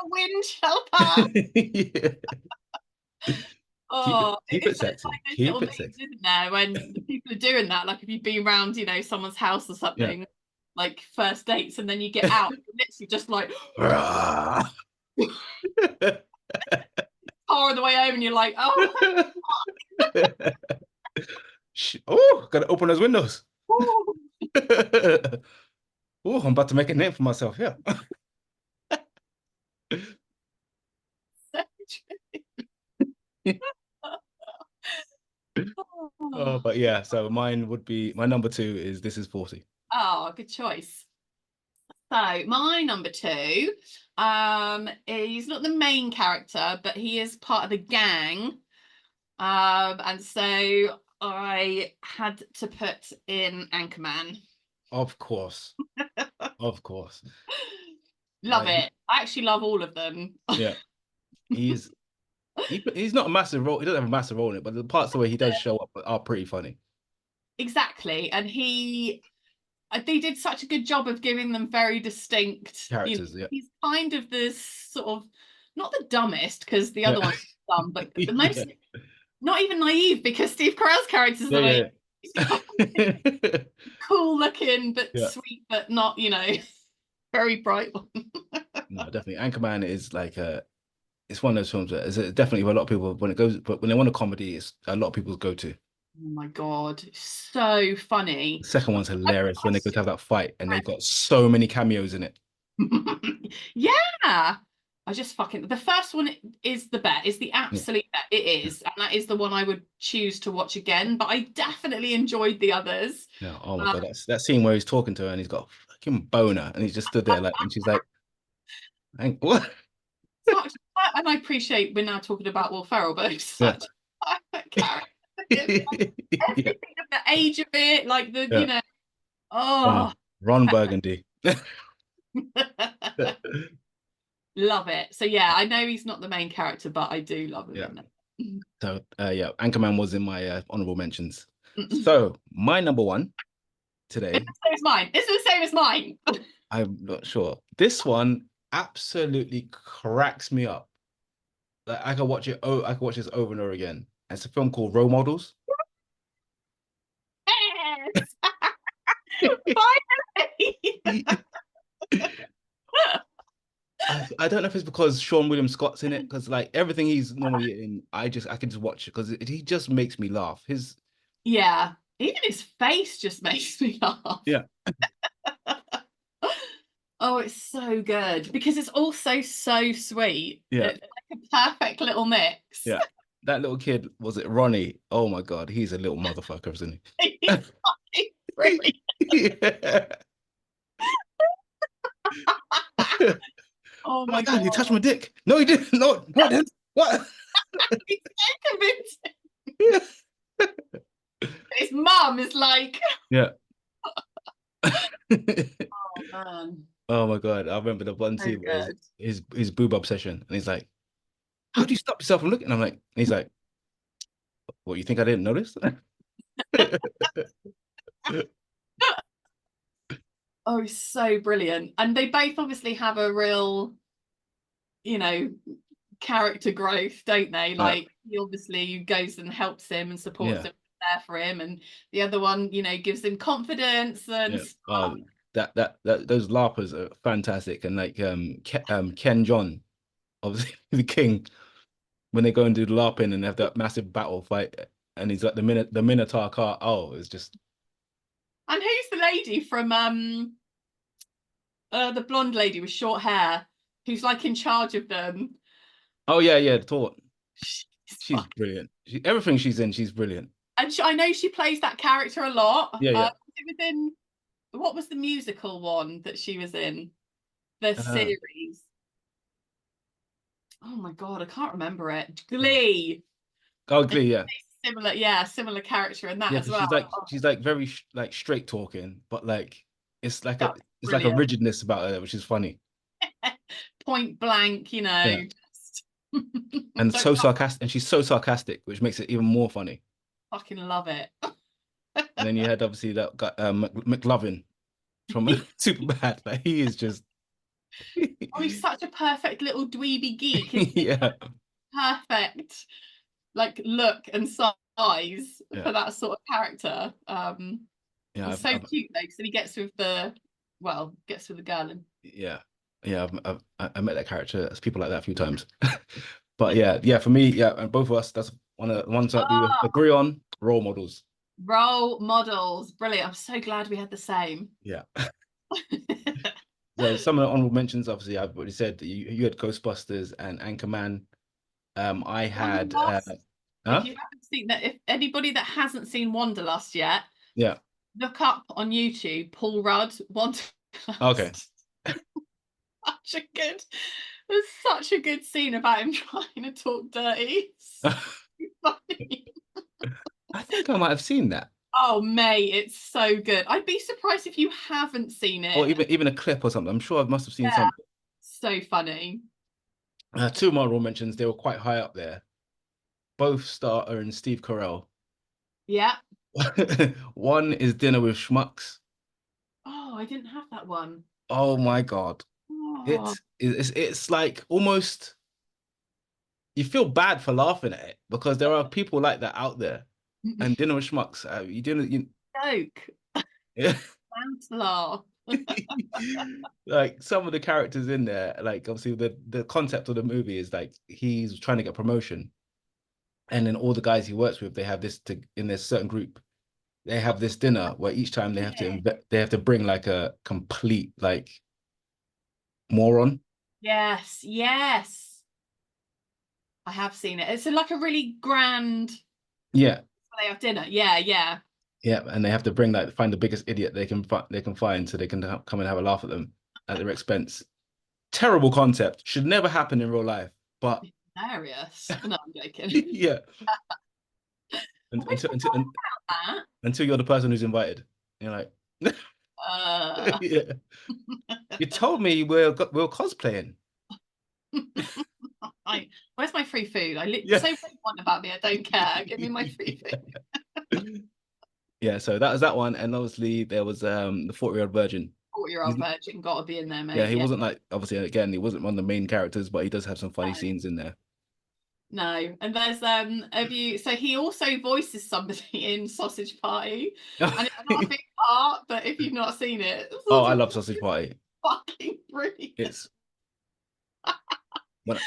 [SPEAKER 2] wind shall pass.
[SPEAKER 1] Yeah.
[SPEAKER 2] Oh,
[SPEAKER 1] Keep it sexy.
[SPEAKER 2] like those
[SPEAKER 1] Keep
[SPEAKER 2] little
[SPEAKER 1] it
[SPEAKER 2] memes,
[SPEAKER 1] sexy.
[SPEAKER 2] isn't there? When people are doing that, like if you've been around, someone's house or
[SPEAKER 1] Yeah.
[SPEAKER 2] something, like first dates, and then you get out, and literally just like far the way home, and you're like, oh,
[SPEAKER 1] Oh, gotta open those windows.
[SPEAKER 2] oh.
[SPEAKER 1] Oh, I'm about to make a name for myself here. Oh, but yeah, so mine would be my number two is This Is 40.
[SPEAKER 2] Oh, good choice. So my number two, he's not the main character, but he is part of the gang. And so I had to put in Anchorman.
[SPEAKER 1] Of course. Of course.
[SPEAKER 2] Love it. I actually love all of them.
[SPEAKER 1] Yeah. He's not a massive role. He doesn't have a massive role in it, but the parts where he does show up are pretty funny.
[SPEAKER 2] Exactly. And they did such a good job of giving them very distinct
[SPEAKER 1] Characters, yeah.
[SPEAKER 2] He's kind of this sort of, not the dumbest, because the other one's dumb, but the most, not even naive, because Steve Carell's character is the most cool looking, but sweet, but not, very bright one.
[SPEAKER 1] No, definitely. Anchorman is like it's one of those films that is definitely for a lot of people but when they want a comedy, it's a lot of people's go-to.
[SPEAKER 2] Oh my God, so funny.
[SPEAKER 1] The second one's hilarious when they go to have that fight and they've got so many cameos in it.
[SPEAKER 2] Yeah. The first one is the absolute bet. It is. And that is the one I would choose to watch again. But I definitely enjoyed the others.
[SPEAKER 1] Yeah. Oh my God. That's that scene where he's talking to her and he's got a fucking boner and he's just stood there like, and she's like, what?
[SPEAKER 2] And I appreciate we're now talking about Will Ferrell, but it's such a character. Everything of the age of it, like
[SPEAKER 1] Ron Burgundy.
[SPEAKER 2] Love it. So yeah, I know he's not the main character, but I do love him.
[SPEAKER 1] Yeah. So yeah, Anchorman was in my honorable mentions. So my number one today.
[SPEAKER 2] It's the same as mine. It's the same as mine.
[SPEAKER 1] I'm not sure. This one absolutely cracks me up. Like I could watch it. Oh, I could watch this over and over again. It's a film called Role Models.
[SPEAKER 2] Yes. Finally.
[SPEAKER 1] I don't know if it's because Sean William Scott's in it, because like everything he's normally in, I can just watch it because he just makes me laugh.
[SPEAKER 2] Even his face just makes me laugh.
[SPEAKER 1] Yeah.
[SPEAKER 2] Oh, it's so good because it's also so sweet.
[SPEAKER 1] Yeah.
[SPEAKER 2] It's like a perfect little mix.
[SPEAKER 1] Yeah. That little kid, was it Ronnie? Oh my God, he's a little motherfucker, isn't he?
[SPEAKER 2] He's fucking brilliant.
[SPEAKER 1] Yeah.
[SPEAKER 2] Oh
[SPEAKER 1] Oh
[SPEAKER 2] my
[SPEAKER 1] my God,
[SPEAKER 2] God.
[SPEAKER 1] he touched my dick. No, he didn't. No, no, I didn't. What?
[SPEAKER 2] He's so convincing.
[SPEAKER 1] Yeah.
[SPEAKER 2] His mum is like,
[SPEAKER 1] Yeah.
[SPEAKER 2] oh man,
[SPEAKER 1] Oh my God. I remember the one
[SPEAKER 2] so
[SPEAKER 1] scene where
[SPEAKER 2] good.
[SPEAKER 1] his boob obsession. And he's like, how do you stop yourself from looking? I'm like, and he's like, what, you think I didn't notice?
[SPEAKER 2] Oh, so brilliant. And they both obviously have a real, you know, character growth, don't they?
[SPEAKER 1] Yeah.
[SPEAKER 2] Like he obviously goes and helps him and supports
[SPEAKER 1] Yeah.
[SPEAKER 2] him, there for him, and the other one, you know, gives him confidence and
[SPEAKER 1] Yeah.
[SPEAKER 2] stuff.
[SPEAKER 1] That those LARPers are fantastic. And like Ken John, obviously the king, when they go and do the LARPing and they have that massive battle fight, and he's like the Minotaur car. Oh, it's just
[SPEAKER 2] And who's the lady from the blonde lady with short hair who's like in charge of them?
[SPEAKER 1] oh yeah, yeah, Thor.
[SPEAKER 2] She's
[SPEAKER 1] She's
[SPEAKER 2] fucking,
[SPEAKER 1] brilliant. Everything she's in, she's brilliant.
[SPEAKER 2] and I know she plays that character a lot.
[SPEAKER 1] Yeah, yeah.
[SPEAKER 2] It was in, what was the musical one that she was in? The
[SPEAKER 1] Uh,
[SPEAKER 2] series. Oh my God, I can't remember it.
[SPEAKER 1] oh,
[SPEAKER 2] Glee.
[SPEAKER 1] oh,
[SPEAKER 2] And
[SPEAKER 1] Glee, yeah.
[SPEAKER 2] similar, yeah, similar character in that
[SPEAKER 1] Yeah,
[SPEAKER 2] as
[SPEAKER 1] because
[SPEAKER 2] well.
[SPEAKER 1] she's like very like straight talking, but like
[SPEAKER 2] Oh,
[SPEAKER 1] it's like a
[SPEAKER 2] brilliant.
[SPEAKER 1] rigidness about her, which is funny.
[SPEAKER 2] Point blank, you know.
[SPEAKER 1] Yeah.
[SPEAKER 2] Just
[SPEAKER 1] And
[SPEAKER 2] I
[SPEAKER 1] so sarcastic, and she's so sarcastic, which makes it even more funny.
[SPEAKER 2] fucking love it.
[SPEAKER 1] And then you had obviously that guy, McLovin from Superbad. Like he is just
[SPEAKER 2] Oh, he's such a perfect little dweeby geek, isn't he?
[SPEAKER 1] yeah,
[SPEAKER 2] Perfect, like look and size
[SPEAKER 1] yeah,
[SPEAKER 2] for that sort of character.
[SPEAKER 1] yeah.
[SPEAKER 2] He's so cute though, because he gets with the, well, gets with the girl and
[SPEAKER 1] Yeah, yeah. I met that character as people like that a few times. But yeah, yeah. For me, yeah, and both of us, that's one of the ones that we
[SPEAKER 2] oh,
[SPEAKER 1] agree on. Role models.
[SPEAKER 2] role models. Brilliant. I'm so glad we had the same.
[SPEAKER 1] Yeah. So some of the honorable mentions, obviously, I've already said that you had Ghostbusters and Anchorman. I had
[SPEAKER 2] Wanderlust. If
[SPEAKER 1] huh?
[SPEAKER 2] you haven't seen that, if anybody that hasn't seen Wanderlust yet,
[SPEAKER 1] Yeah.
[SPEAKER 2] look up on YouTube Paul Rudd
[SPEAKER 1] Okay.
[SPEAKER 2] Wanderlust. Such a good, there's such a good scene about him trying to talk dirty. So funny.
[SPEAKER 1] I think I might have seen that,
[SPEAKER 2] Oh, mate, it's so good. I'd be surprised if you haven't seen
[SPEAKER 1] or
[SPEAKER 2] it.
[SPEAKER 1] even a clip or something. I'm sure I must have seen
[SPEAKER 2] Yeah,
[SPEAKER 1] something.
[SPEAKER 2] so funny.
[SPEAKER 1] Two of my honorable mentions, they were quite high up there. Both starter and Steve Carell.
[SPEAKER 2] Yeah.
[SPEAKER 1] One is Dinner with Schmucks.
[SPEAKER 2] Oh, I didn't have that one.
[SPEAKER 1] Oh my God.
[SPEAKER 2] Oh,
[SPEAKER 1] It's like almost you feel bad for laughing at it because there are people like that out there. And Dinner with Schmucks, you didn't you
[SPEAKER 2] joke.
[SPEAKER 1] yeah.
[SPEAKER 2] Laugh.
[SPEAKER 1] Like some of the characters in there, like obviously the concept of the movie is like he's trying to get promotion, and then all the guys he works with, they have this to in this certain group, they have this dinner where each time they have to bring like a complete like moron.
[SPEAKER 2] Yes, yes. I have seen it. It's like a really grand,
[SPEAKER 1] Yeah,
[SPEAKER 2] they have dinner. Yeah, yeah.
[SPEAKER 1] yeah, and they have to bring like find the biggest idiot they can find so they can come and have a laugh at them at their expense. Terrible concept. Should never happen in real life. But
[SPEAKER 2] Hilarious. No, I'm joking.
[SPEAKER 1] yeah,
[SPEAKER 2] I
[SPEAKER 1] until until
[SPEAKER 2] forgot about
[SPEAKER 1] until you're the person who's invited. You're like,
[SPEAKER 2] that.
[SPEAKER 1] yeah. You told me we're cosplaying.
[SPEAKER 2] Where's my free food?
[SPEAKER 1] Yeah.
[SPEAKER 2] Say what you want about me. I don't care. Give me my free food.
[SPEAKER 1] Yeah, so that was that one. And obviously there was the 40-year-old virgin.
[SPEAKER 2] 40-year-old virgin got to be in there,
[SPEAKER 1] Yeah,
[SPEAKER 2] mate.
[SPEAKER 1] he
[SPEAKER 2] Yeah.
[SPEAKER 1] wasn't like obviously again, he wasn't one of the main characters, but he does have some funny
[SPEAKER 2] No.
[SPEAKER 1] scenes in there.
[SPEAKER 2] No. And there's have you so he also voices somebody in Sausage Party. And it's not a big part, but if you've not seen it,
[SPEAKER 1] Oh, I
[SPEAKER 2] Sausage
[SPEAKER 1] love Sausage Party.
[SPEAKER 2] fucking brilliant.
[SPEAKER 1] It's when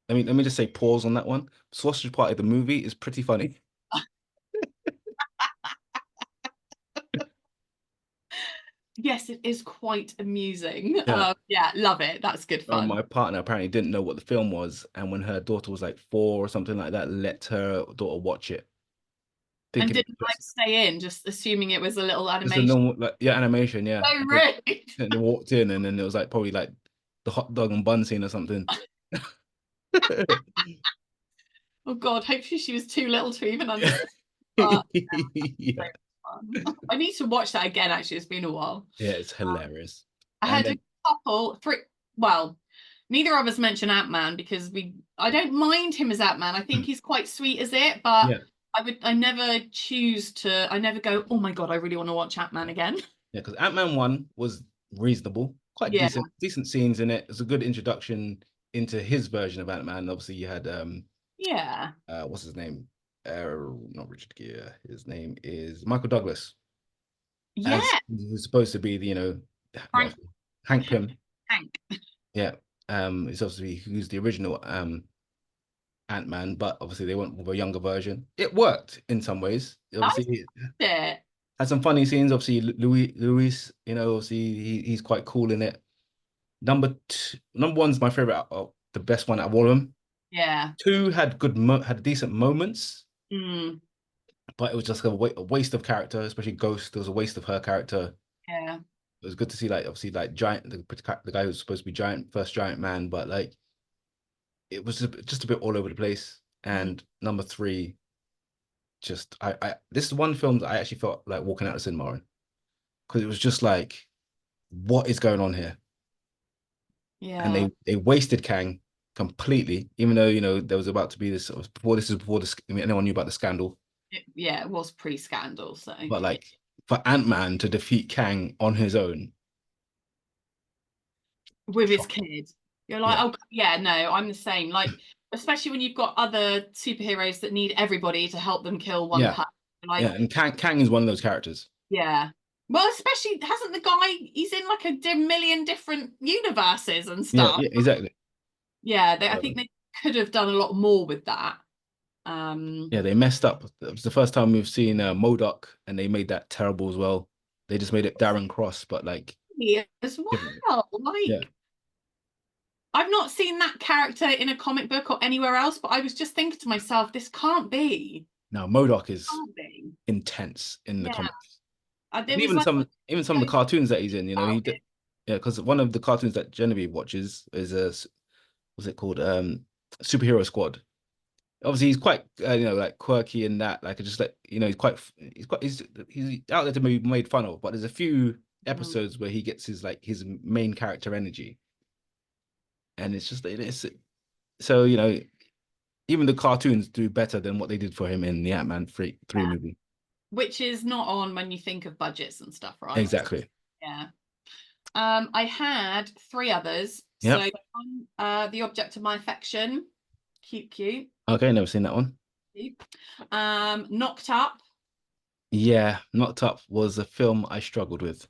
[SPEAKER 1] let me just say pause on that one. Sausage Party, the movie, is pretty funny.
[SPEAKER 2] Yes, it is quite amusing.
[SPEAKER 1] Yeah.
[SPEAKER 2] Yeah, love it. That's good fun.
[SPEAKER 1] My partner apparently didn't know what the film was, and when her daughter was like 4 or something like that, let her daughter watch it,
[SPEAKER 2] And
[SPEAKER 1] thinking it
[SPEAKER 2] didn't
[SPEAKER 1] was
[SPEAKER 2] like stay in, just assuming it was a little
[SPEAKER 1] just a
[SPEAKER 2] animation.
[SPEAKER 1] normal like yeah animation, yeah.
[SPEAKER 2] So rude.
[SPEAKER 1] And they walked in, and then it was like probably like the hot dog and bun scene or something.
[SPEAKER 2] Oh God, hopefully she was too little to even understand. But
[SPEAKER 1] Yeah.
[SPEAKER 2] I need to watch that again. Actually, it's been a while.
[SPEAKER 1] Yeah, it's hilarious.
[SPEAKER 2] I
[SPEAKER 1] And
[SPEAKER 2] had
[SPEAKER 1] then
[SPEAKER 2] a couple, three. Well, neither of us mentioned Ant-Man because I don't mind him as Ant-Man. I think he's quite sweet as it, but
[SPEAKER 1] yeah,
[SPEAKER 2] I never choose to. I never go, oh my God, I really want to watch Ant-Man again.
[SPEAKER 1] yeah, because Ant-Man 1 was reasonable, quite
[SPEAKER 2] Yeah,
[SPEAKER 1] decent scenes in it. It's a good introduction into his version of Ant-Man. Obviously, you had
[SPEAKER 2] yeah,
[SPEAKER 1] what's his name? Not Richard Gere. His name is Michael Douglas, as
[SPEAKER 2] yeah.
[SPEAKER 1] who's supposed to be the, well,
[SPEAKER 2] Frank
[SPEAKER 1] Hank Pym.
[SPEAKER 2] Hank.
[SPEAKER 1] Yeah. It's obviously who's the original Ant-Man, but obviously they went with a younger version. It worked in some ways.
[SPEAKER 2] I
[SPEAKER 1] Obviously, it
[SPEAKER 2] did.
[SPEAKER 1] had some funny scenes. Obviously, Louis, obviously he's quite cool in it. Number one's my favorite, the best one out of all of them.
[SPEAKER 2] Yeah.
[SPEAKER 1] Two had had decent moments,
[SPEAKER 2] Mm,
[SPEAKER 1] but it was just a waste of character, especially Ghost. There was a waste of her character.
[SPEAKER 2] yeah.
[SPEAKER 1] It was good to see, like, obviously, like giant, the guy who's supposed to be first giant man, but like it was just a bit all over the place.
[SPEAKER 2] Mm,
[SPEAKER 1] And number three, just this is one film that I actually felt like walking out of the cinema in, because it was just like, what is going on here? And
[SPEAKER 2] yeah.
[SPEAKER 1] they wasted Kang completely, even though there was about to be this before this. I mean, anyone knew about the scandal,
[SPEAKER 2] Yeah, it was pre-scandal, so
[SPEAKER 1] but like for Ant-Man to defeat Kang on his own,
[SPEAKER 2] with his
[SPEAKER 1] shocking.
[SPEAKER 2] kid. You're like,
[SPEAKER 1] Yeah,
[SPEAKER 2] oh yeah, no, I'm the same. Like, especially when you've got other superheroes that need everybody to help them kill one
[SPEAKER 1] yeah,
[SPEAKER 2] person. Like,
[SPEAKER 1] yeah. And Kang is one of those characters.
[SPEAKER 2] yeah. Well, especially hasn't the guy? He's in like a million different universes and
[SPEAKER 1] Yeah,
[SPEAKER 2] stuff.
[SPEAKER 1] yeah, exactly.
[SPEAKER 2] Yeah, I
[SPEAKER 1] So,
[SPEAKER 2] think they could have done a lot more with that. Um,
[SPEAKER 1] yeah, they messed up. It was the first time we've seen MODOK, and they made that terrible as well. They just made it Darren Cross, but like
[SPEAKER 2] as
[SPEAKER 1] different.
[SPEAKER 2] well.
[SPEAKER 1] Yeah.
[SPEAKER 2] Like, I've not seen that character in a comic book or anywhere else, but I was just thinking to myself, this can't be.
[SPEAKER 1] Now MODOK is
[SPEAKER 2] Can't be.
[SPEAKER 1] intense in the
[SPEAKER 2] Yeah.
[SPEAKER 1] comics,
[SPEAKER 2] There
[SPEAKER 1] and
[SPEAKER 2] was like
[SPEAKER 1] even some of the cartoons that he's in.
[SPEAKER 2] about
[SPEAKER 1] He did,
[SPEAKER 2] it.
[SPEAKER 1] yeah, because one of the cartoons that Genevieve watches is what's it called? Superhero Squad. Obviously, he's quite like quirky in that. Like, just like he's out there to be made fun of. But there's a few
[SPEAKER 2] Mm.
[SPEAKER 1] episodes where he gets his main character energy, and it's just it's so even the cartoons do better than what they did for him in the Ant-Man three
[SPEAKER 2] Yeah.
[SPEAKER 1] movie.
[SPEAKER 2] Which is not on when you think of budgets and stuff, right?
[SPEAKER 1] Exactly.
[SPEAKER 2] Yeah. I had three others.
[SPEAKER 1] Yep.
[SPEAKER 2] So The Object of My Affection. Cute, cute.
[SPEAKER 1] Okay, never seen that one.
[SPEAKER 2] Cute. Knocked Up.
[SPEAKER 1] Yeah, Knocked Up was a film I struggled with.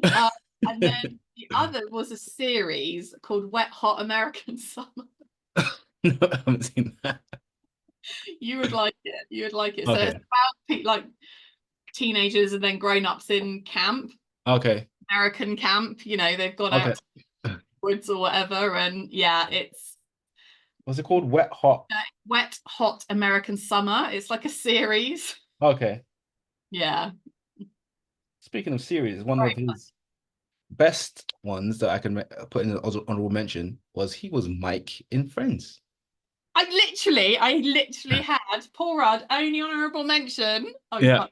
[SPEAKER 2] Uh, and then the other was a series called Wet Hot American Summer.
[SPEAKER 1] No, I haven't seen that.
[SPEAKER 2] You would like it. You would like it. So it's
[SPEAKER 1] Okay.
[SPEAKER 2] about like teenagers and then grown-ups in camp,
[SPEAKER 1] Okay.
[SPEAKER 2] American camp. They've gone out
[SPEAKER 1] Okay.
[SPEAKER 2] to the woods or whatever, and yeah, it's
[SPEAKER 1] What's it called? Wet Hot.
[SPEAKER 2] Wet Hot American Summer. It's like a series.
[SPEAKER 1] Okay.
[SPEAKER 2] Yeah.
[SPEAKER 1] Speaking of series, one of
[SPEAKER 2] Right.
[SPEAKER 1] his best ones that I can put in an honorable mention was he was Mike in Friends.
[SPEAKER 2] I literally had Paul Rudd only honourable mention. Oh, you
[SPEAKER 1] Yeah,
[SPEAKER 2] can't.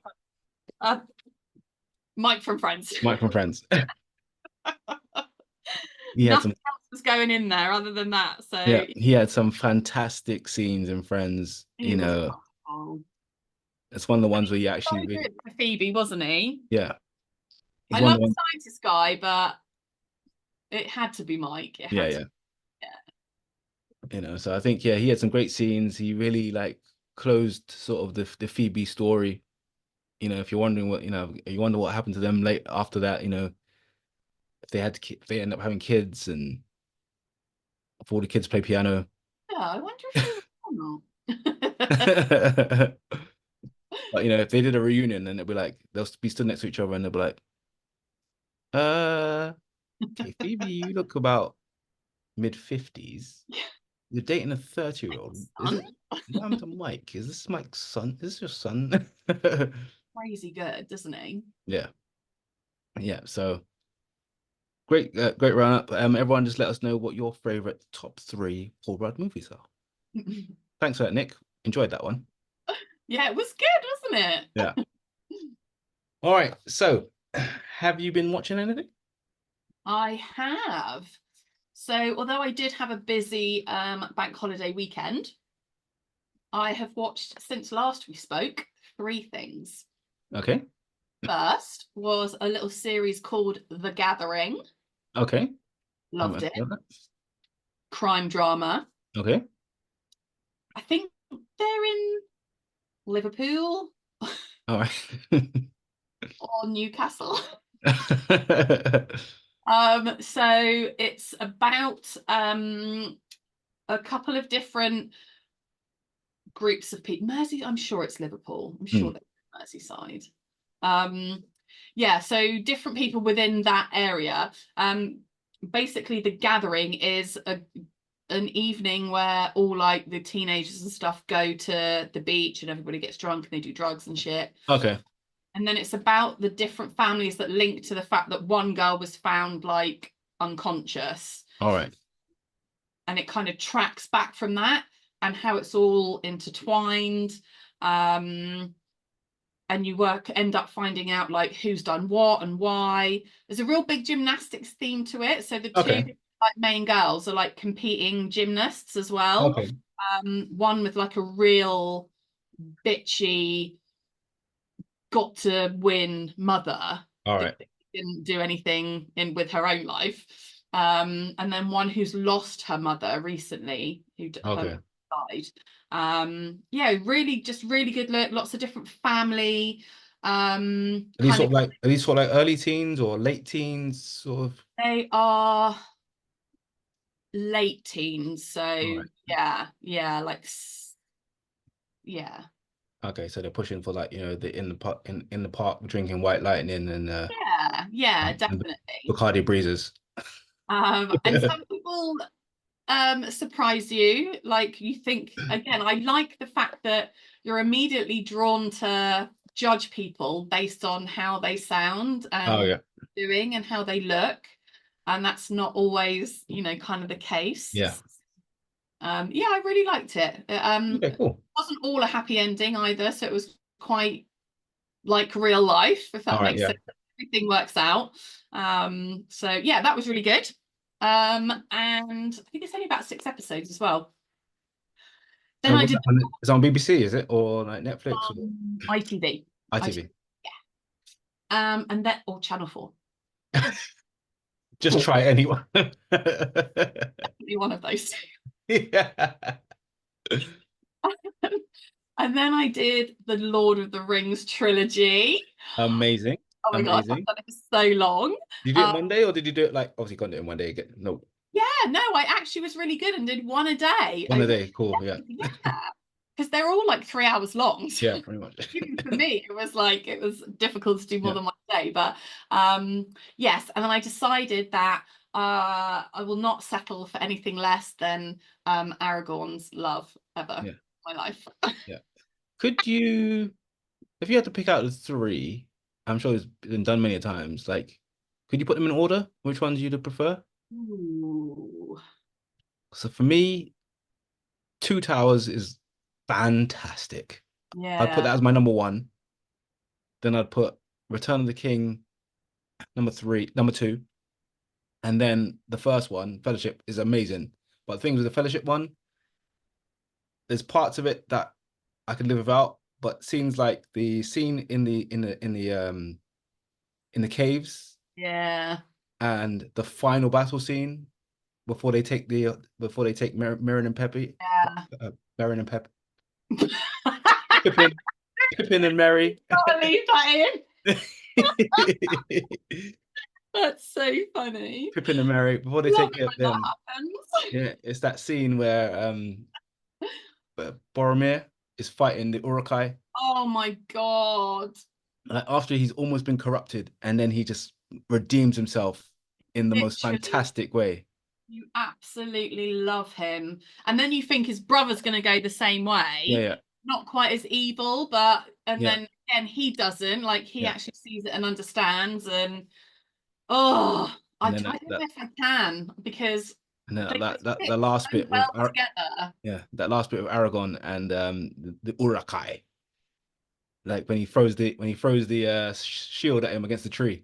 [SPEAKER 2] Uh, Mike from Friends.
[SPEAKER 1] Mike from Friends. He had
[SPEAKER 2] Nothing
[SPEAKER 1] some,
[SPEAKER 2] else was going in there other than that. So
[SPEAKER 1] yeah, he had some fantastic scenes in Friends.
[SPEAKER 2] he was wonderful.
[SPEAKER 1] It's one of the ones where you
[SPEAKER 2] So
[SPEAKER 1] actually really,
[SPEAKER 2] good for Phoebe, wasn't he?
[SPEAKER 1] yeah,
[SPEAKER 2] I
[SPEAKER 1] he's one
[SPEAKER 2] love
[SPEAKER 1] of the
[SPEAKER 2] the
[SPEAKER 1] ones.
[SPEAKER 2] scientist guy, but it had to be Mike. It
[SPEAKER 1] Yeah,
[SPEAKER 2] had to.
[SPEAKER 1] yeah.
[SPEAKER 2] Yeah.
[SPEAKER 1] So I think, yeah, he had some great scenes. He really like closed sort of the Phoebe story. If you're wondering you wonder what happened to them late after that. If they had if they end up having kids, and if all the kids play piano.
[SPEAKER 2] Yeah, I wonder if he was or not.
[SPEAKER 1] But if they did a reunion, then it'd be like they'll be stood next to each other, and they'll be like, okay, Phoebe, you look about mid-50s. You're dating a 30-year-old. Is
[SPEAKER 2] Son,
[SPEAKER 1] it? What happened to Mike? Is this Mike's son? Is this your son?
[SPEAKER 2] crazy good, doesn't he?
[SPEAKER 1] Yeah. Yeah, so great roundup. Everyone, just let us know what your favorite top 3 Paul Rudd movies are. Thanks for that, Nick. Enjoyed that one.
[SPEAKER 2] Yeah, it was good, wasn't it?
[SPEAKER 1] Yeah. All right. So, have you been watching anything?
[SPEAKER 2] I have. So, although I did have a busy bank holiday weekend, I have watched since last we spoke 3 things.
[SPEAKER 1] Okay.
[SPEAKER 2] First was a little series called The Gathering.
[SPEAKER 1] Okay.
[SPEAKER 2] Loved it. Crime drama.
[SPEAKER 1] Okay.
[SPEAKER 2] I think they're in Liverpool
[SPEAKER 1] All right.
[SPEAKER 2] or Newcastle. So it's about a couple of different groups of people. I'm sure it's Liverpool. I'm sure
[SPEAKER 1] Mm.
[SPEAKER 2] they're Merseyside. Yeah, so different people within that area. Basically the gathering is an evening where all like the teenagers and stuff go to the beach and everybody gets drunk and they do drugs and shit.
[SPEAKER 1] Okay.
[SPEAKER 2] And then it's about the different families that link to the fact that one girl was found like unconscious.
[SPEAKER 1] All right.
[SPEAKER 2] And it kind of tracks back from that and how it's all intertwined. And you end up finding out like who's done what and why. There's a real big gymnastics theme to it. So the two
[SPEAKER 1] Okay.
[SPEAKER 2] like main girls are like competing gymnasts as well.
[SPEAKER 1] Okay.
[SPEAKER 2] One with like a real bitchy got to win mother
[SPEAKER 1] All
[SPEAKER 2] that
[SPEAKER 1] right.
[SPEAKER 2] didn't do anything in with her own life, and then one who's lost her mother recently
[SPEAKER 1] Okay.
[SPEAKER 2] died. Yeah, really just really good look, lots of different family kind of.
[SPEAKER 1] Are these sort of like early teens or late teens sort of?
[SPEAKER 2] They are late teens,
[SPEAKER 1] All
[SPEAKER 2] so
[SPEAKER 1] right.
[SPEAKER 2] yeah like yeah.
[SPEAKER 1] Okay, so they're pushing for like, the in the park drinking White Lightning and
[SPEAKER 2] Yeah,
[SPEAKER 1] and
[SPEAKER 2] definitely.
[SPEAKER 1] Bacardi breezes.
[SPEAKER 2] And some people surprise you, like you think. Again, I like the fact that you're immediately drawn to judge people based on how they sound
[SPEAKER 1] Oh
[SPEAKER 2] and
[SPEAKER 1] yeah.
[SPEAKER 2] doing and how they look, and that's not always kind of the case.
[SPEAKER 1] Yeah.
[SPEAKER 2] Yeah, I really liked it.
[SPEAKER 1] Okay, cool.
[SPEAKER 2] Wasn't all a happy ending either, so it was quite like real life, if
[SPEAKER 1] All
[SPEAKER 2] that
[SPEAKER 1] right,
[SPEAKER 2] makes
[SPEAKER 1] yeah.
[SPEAKER 2] sense. Everything works out. So yeah, that was really good. And I think it's only about 6 episodes as well. Then
[SPEAKER 1] And
[SPEAKER 2] I
[SPEAKER 1] what's
[SPEAKER 2] did
[SPEAKER 1] that on? It's on BBC, is it? Or like Netflix or
[SPEAKER 2] ITV.
[SPEAKER 1] ITV?
[SPEAKER 2] And then or Channel 4.
[SPEAKER 1] Just try anyone.
[SPEAKER 2] Definitely one of those two.
[SPEAKER 1] Yeah.
[SPEAKER 2] And then I did the Lord of the Rings trilogy.
[SPEAKER 1] Amazing.
[SPEAKER 2] Oh my God, I've
[SPEAKER 1] Amazing.
[SPEAKER 2] done it for so long.
[SPEAKER 1] Did you do it in one day or did you do it like obviously you can't do it in one day again? No.
[SPEAKER 2] Yeah, no, I actually was really good and did one a day.
[SPEAKER 1] One a day, cool, yeah.
[SPEAKER 2] Yeah, because they're all like 3 hours long.
[SPEAKER 1] Yeah, pretty much.
[SPEAKER 2] Even for me, it was difficult to do more
[SPEAKER 1] Yeah.
[SPEAKER 2] than one day. But yes, and then I decided that I will not settle for anything less than Aragorn's love ever
[SPEAKER 1] Yeah.
[SPEAKER 2] in my life.
[SPEAKER 1] Yeah. Could you, if you had to pick out the 3, I'm sure it's been done many times, like, could you put them in order? Which ones you'd prefer?
[SPEAKER 2] Ooh.
[SPEAKER 1] So for me, Two Towers is fantastic. I'd put
[SPEAKER 2] Yeah.
[SPEAKER 1] that as my number 1. Then I'd put Return of the King number 2. And then the first one, Fellowship, is amazing. But the thing with the Fellowship one, there's parts of it that I could live without, but scenes like the scene in the caves
[SPEAKER 2] Yeah.
[SPEAKER 1] and the final battle scene before they take Merrin and Peppy,
[SPEAKER 2] Yeah.
[SPEAKER 1] Merrin and Pep, Pippin, Pippin and Merry.
[SPEAKER 2] Gotta leave that in. That's so funny.
[SPEAKER 1] Pippin and Merry before they
[SPEAKER 2] Love
[SPEAKER 1] take
[SPEAKER 2] it when that
[SPEAKER 1] them.
[SPEAKER 2] happens.
[SPEAKER 1] Yeah, it's that scene where Boromir is fighting the Urukai.
[SPEAKER 2] Oh my God.
[SPEAKER 1] Like after he's almost been corrupted, and then he just redeems himself in the most
[SPEAKER 2] Literally,
[SPEAKER 1] fantastic way.
[SPEAKER 2] you absolutely love him. And then you think his brother's going to go the same
[SPEAKER 1] Yeah,
[SPEAKER 2] way.
[SPEAKER 1] yeah,
[SPEAKER 2] Not quite as evil, but and
[SPEAKER 1] yeah.
[SPEAKER 2] then again, he doesn't, like, he
[SPEAKER 1] Yeah.
[SPEAKER 2] actually sees it and understands, and oh,
[SPEAKER 1] And
[SPEAKER 2] I
[SPEAKER 1] then
[SPEAKER 2] don't know if I can, because they just
[SPEAKER 1] the
[SPEAKER 2] fit
[SPEAKER 1] last
[SPEAKER 2] so
[SPEAKER 1] bit with
[SPEAKER 2] well together.
[SPEAKER 1] yeah, that last bit of Aragon and the Urukai, like when he throws the shield at him against the tree.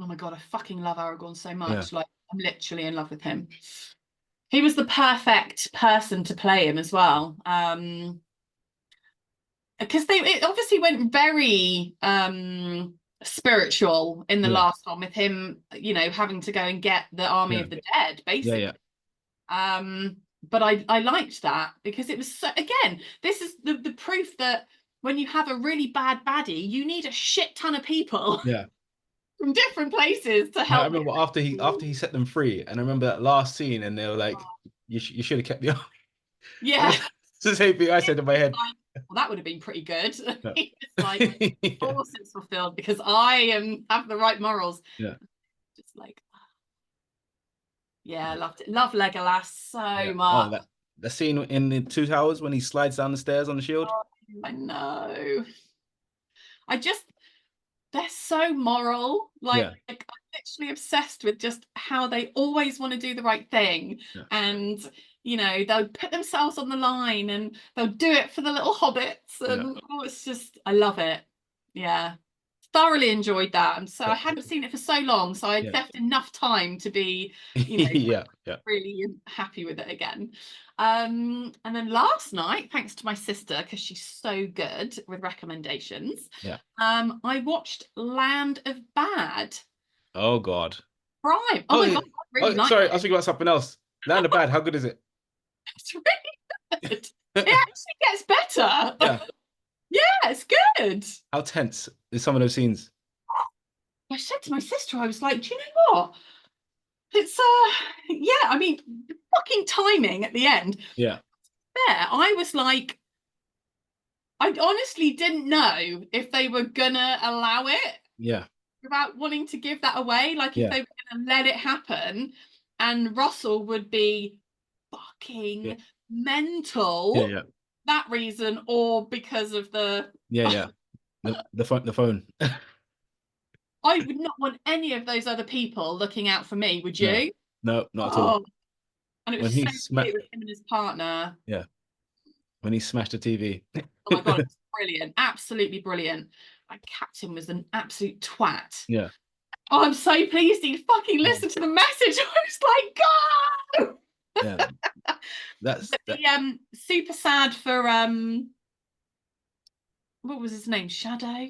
[SPEAKER 2] Oh my God, I fucking love Aragorn so
[SPEAKER 1] Yeah,
[SPEAKER 2] much. Like, I'm literally in love with him. He was the perfect person to play him as well. Because it obviously went very spiritual in the
[SPEAKER 1] yeah,
[SPEAKER 2] last one, with him, having to go and get the army
[SPEAKER 1] yeah,
[SPEAKER 2] of the dead,
[SPEAKER 1] yeah,
[SPEAKER 2] basically.
[SPEAKER 1] yeah,
[SPEAKER 2] But I liked that, because it was so, again, this is the proof that when you have a really bad baddie, you need a shit ton of people
[SPEAKER 1] yeah.
[SPEAKER 2] from different places to
[SPEAKER 1] I
[SPEAKER 2] help
[SPEAKER 1] remember after he set them free, and I remember that last scene, and they were like, you should have kept the army." And
[SPEAKER 2] yeah.
[SPEAKER 1] it's the same thing I said in my head.
[SPEAKER 2] Like, well, that would have been pretty good.
[SPEAKER 1] Yeah.
[SPEAKER 2] It's like, of
[SPEAKER 1] Yeah,
[SPEAKER 2] course it's fulfilled, because I have the right morals.
[SPEAKER 1] yeah,
[SPEAKER 2] Just like, yeah, I loved it. Love Legolas
[SPEAKER 1] yeah.
[SPEAKER 2] so
[SPEAKER 1] Oh,
[SPEAKER 2] much.
[SPEAKER 1] that the scene in the Two Towers when he slides down the stairs on the shield.
[SPEAKER 2] Oh, I know. I just, they're so moral.
[SPEAKER 1] Yeah,
[SPEAKER 2] I'm literally obsessed with just how they always want to do the right thing.
[SPEAKER 1] yeah,
[SPEAKER 2] And, they'll put themselves on the line, and they'll do it for the little hobbits.
[SPEAKER 1] yeah,
[SPEAKER 2] And it's just, I love it. Yeah. Thoroughly enjoyed that. And so
[SPEAKER 1] yeah,
[SPEAKER 2] I hadn't seen it for so long. So I'd
[SPEAKER 1] yeah,
[SPEAKER 2] left enough time to be,
[SPEAKER 1] yeah, yeah,
[SPEAKER 2] really happy with it again. And then last night, thanks to my sister, because she's so good with recommendations,
[SPEAKER 1] yeah.
[SPEAKER 2] I watched Land of Bad.
[SPEAKER 1] Oh God.
[SPEAKER 2] Prime. Oh
[SPEAKER 1] Oh,
[SPEAKER 2] my
[SPEAKER 1] yeah.
[SPEAKER 2] God, I really
[SPEAKER 1] Oh,
[SPEAKER 2] like
[SPEAKER 1] sorry, I was
[SPEAKER 2] it.
[SPEAKER 1] thinking about something else. Land of Bad. How good is it?
[SPEAKER 2] It's really good. It actually gets better.
[SPEAKER 1] Yeah.
[SPEAKER 2] Yeah, it's good.
[SPEAKER 1] How tense is some of those scenes?
[SPEAKER 2] I said to my sister, I was like, do you know what? It's yeah, I mean, fucking timing at the end.
[SPEAKER 1] Yeah,
[SPEAKER 2] There, I was like, I honestly didn't know if they were gonna allow it
[SPEAKER 1] yeah,
[SPEAKER 2] without wanting to give that away. Like, if
[SPEAKER 1] yeah,
[SPEAKER 2] they were gonna let it happen, and Russell would be
[SPEAKER 1] yeah,
[SPEAKER 2] fucking
[SPEAKER 1] yeah,
[SPEAKER 2] mental,
[SPEAKER 1] yeah,
[SPEAKER 2] that reason, or because of the
[SPEAKER 1] yeah, yeah. The phone.
[SPEAKER 2] I would not want any of those other people looking out for me, would
[SPEAKER 1] No,
[SPEAKER 2] you?
[SPEAKER 1] no, not at all.
[SPEAKER 2] Oh, and it was
[SPEAKER 1] When he
[SPEAKER 2] so
[SPEAKER 1] smacked,
[SPEAKER 2] cute with him and his partner.
[SPEAKER 1] yeah, when he smashed the TV.
[SPEAKER 2] Oh my God, it was brilliant. Absolutely brilliant. My captain was an absolute twat.
[SPEAKER 1] Yeah,
[SPEAKER 2] Oh, I'm so pleased he fucking
[SPEAKER 1] oh,
[SPEAKER 2] listened to the message. I was like, go!
[SPEAKER 1] yeah. That's
[SPEAKER 2] But
[SPEAKER 1] that.
[SPEAKER 2] the super sad for what was his name? Shadow?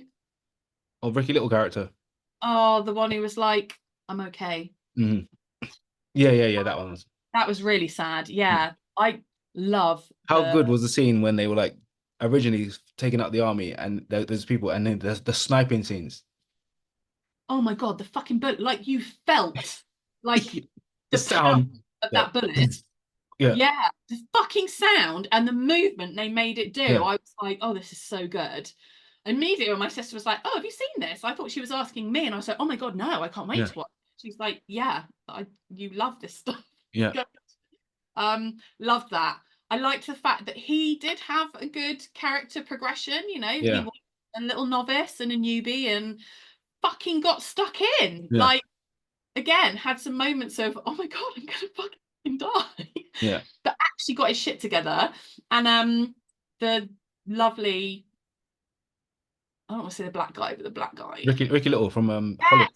[SPEAKER 1] Oh, Ricky Little character.
[SPEAKER 2] Oh, the one who was like, I'm okay.
[SPEAKER 1] Hmm. Yeah, yeah, yeah. That one was.
[SPEAKER 2] That was really sad.
[SPEAKER 1] Mm.
[SPEAKER 2] Yeah. I love
[SPEAKER 1] How
[SPEAKER 2] the
[SPEAKER 1] good was the scene when they were like originally taking out the army, and there's people, and then there's the sniping scenes.
[SPEAKER 2] oh my God, the fucking bullet. Like, you felt like
[SPEAKER 1] The
[SPEAKER 2] the power
[SPEAKER 1] sound.
[SPEAKER 2] of
[SPEAKER 1] The
[SPEAKER 2] that bullet.
[SPEAKER 1] yeah,
[SPEAKER 2] Yeah, the fucking sound and the movement they made it do.
[SPEAKER 1] yeah,
[SPEAKER 2] I was like, oh, this is so good. Immediately when my sister was like, oh, have you seen this? I thought she was asking me, and I was like, oh my God, no, I can't wait
[SPEAKER 1] yeah,
[SPEAKER 2] to watch. She's like, yeah, you love this stuff.
[SPEAKER 1] yeah,
[SPEAKER 2] Good. Loved that. I liked the fact that he did have a good character progression. He
[SPEAKER 1] yeah,
[SPEAKER 2] was a little novice and a newbie, and fucking got stuck in.
[SPEAKER 1] yeah,
[SPEAKER 2] Like, again, had some moments of, oh my God, I'm gonna fucking die.
[SPEAKER 1] yeah.
[SPEAKER 2] But actually got his shit together. And the lovely, I don't want to say the black guy, but the black guy.
[SPEAKER 1] Ricky Little from
[SPEAKER 2] Yes.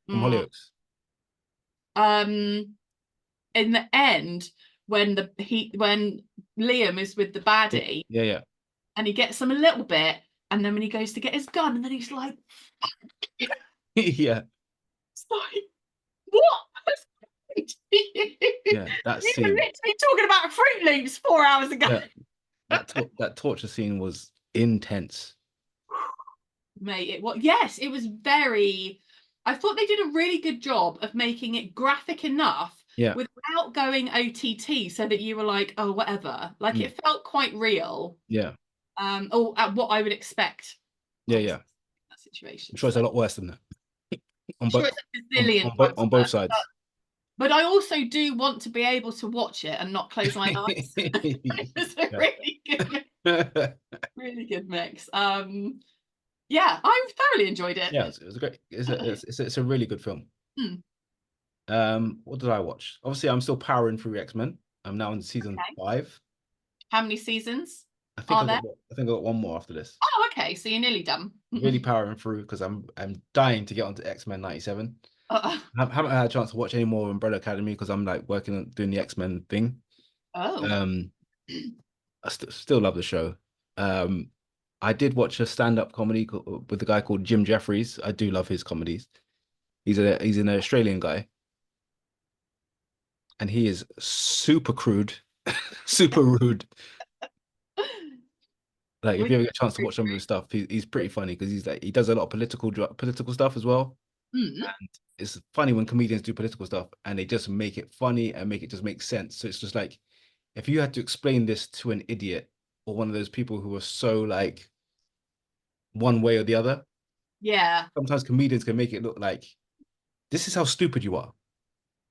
[SPEAKER 2] Mm.
[SPEAKER 1] Hollyoaks.
[SPEAKER 2] Um, in the end, when when Liam is with the baddie,
[SPEAKER 1] Yeah, yeah,
[SPEAKER 2] and he gets him a little bit, and then when he goes to get his gun, and then he's like,
[SPEAKER 1] yeah,
[SPEAKER 2] it's like, what?
[SPEAKER 1] yeah. That
[SPEAKER 2] We were
[SPEAKER 1] scene.
[SPEAKER 2] literally talking about Fruit Loops 4 hours ago.
[SPEAKER 1] Yeah, that torture scene was intense.
[SPEAKER 2] Mate, yes, it was very, I thought they did a really good job of making it graphic enough
[SPEAKER 1] Yeah,
[SPEAKER 2] without going OTT, so that you were like, oh, whatever. Like,
[SPEAKER 1] mm,
[SPEAKER 2] it felt quite real.
[SPEAKER 1] yeah,
[SPEAKER 2] Or at what I would expect,
[SPEAKER 1] yeah,
[SPEAKER 2] obviously,
[SPEAKER 1] yeah.
[SPEAKER 2] in that situation.
[SPEAKER 1] I'm sure it's a
[SPEAKER 2] So
[SPEAKER 1] lot worse than that on
[SPEAKER 2] I'm sure
[SPEAKER 1] both
[SPEAKER 2] it's a gazillion times
[SPEAKER 1] on both
[SPEAKER 2] worse. But,
[SPEAKER 1] sides.
[SPEAKER 2] but I also do want to be able to watch it and not close my eyes. It's a
[SPEAKER 1] Yeah,
[SPEAKER 2] really good. Really good mix. Yeah, I thoroughly enjoyed it.
[SPEAKER 1] Yeah, it was a great. It's a really good film.
[SPEAKER 2] Hmm,
[SPEAKER 1] What did I watch? Obviously, I'm still powering through X-Men. I'm now in season
[SPEAKER 2] okay.
[SPEAKER 1] 5.
[SPEAKER 2] How many seasons
[SPEAKER 1] I think
[SPEAKER 2] are
[SPEAKER 1] I
[SPEAKER 2] there?
[SPEAKER 1] got I think I got one more after this.
[SPEAKER 2] Oh, okay, so you're nearly done.
[SPEAKER 1] Really powering through because I'm dying to get onto X-Men 97. Haven't had a chance to watch any more Umbrella Academy because I'm like working on doing the X-Men thing.
[SPEAKER 2] Oh.
[SPEAKER 1] Um, I still love the show. Um, I did watch a stand-up comedy with a guy called Jim Jeffries. I do love his comedies. He's an Australian guy, and he is super crude, super rude. Like if
[SPEAKER 2] Which-
[SPEAKER 1] you ever get a chance to watch some of his stuff, he's pretty funny because he's like he does a lot of political stuff as well.
[SPEAKER 2] Hmm,
[SPEAKER 1] And it's funny when comedians do political stuff and they just make it funny and make it just make sense. So it's just like if you had to explain this to an idiot or one of those people who are so like one way or the other,
[SPEAKER 2] yeah,
[SPEAKER 1] sometimes comedians can make it look like this is how stupid you are.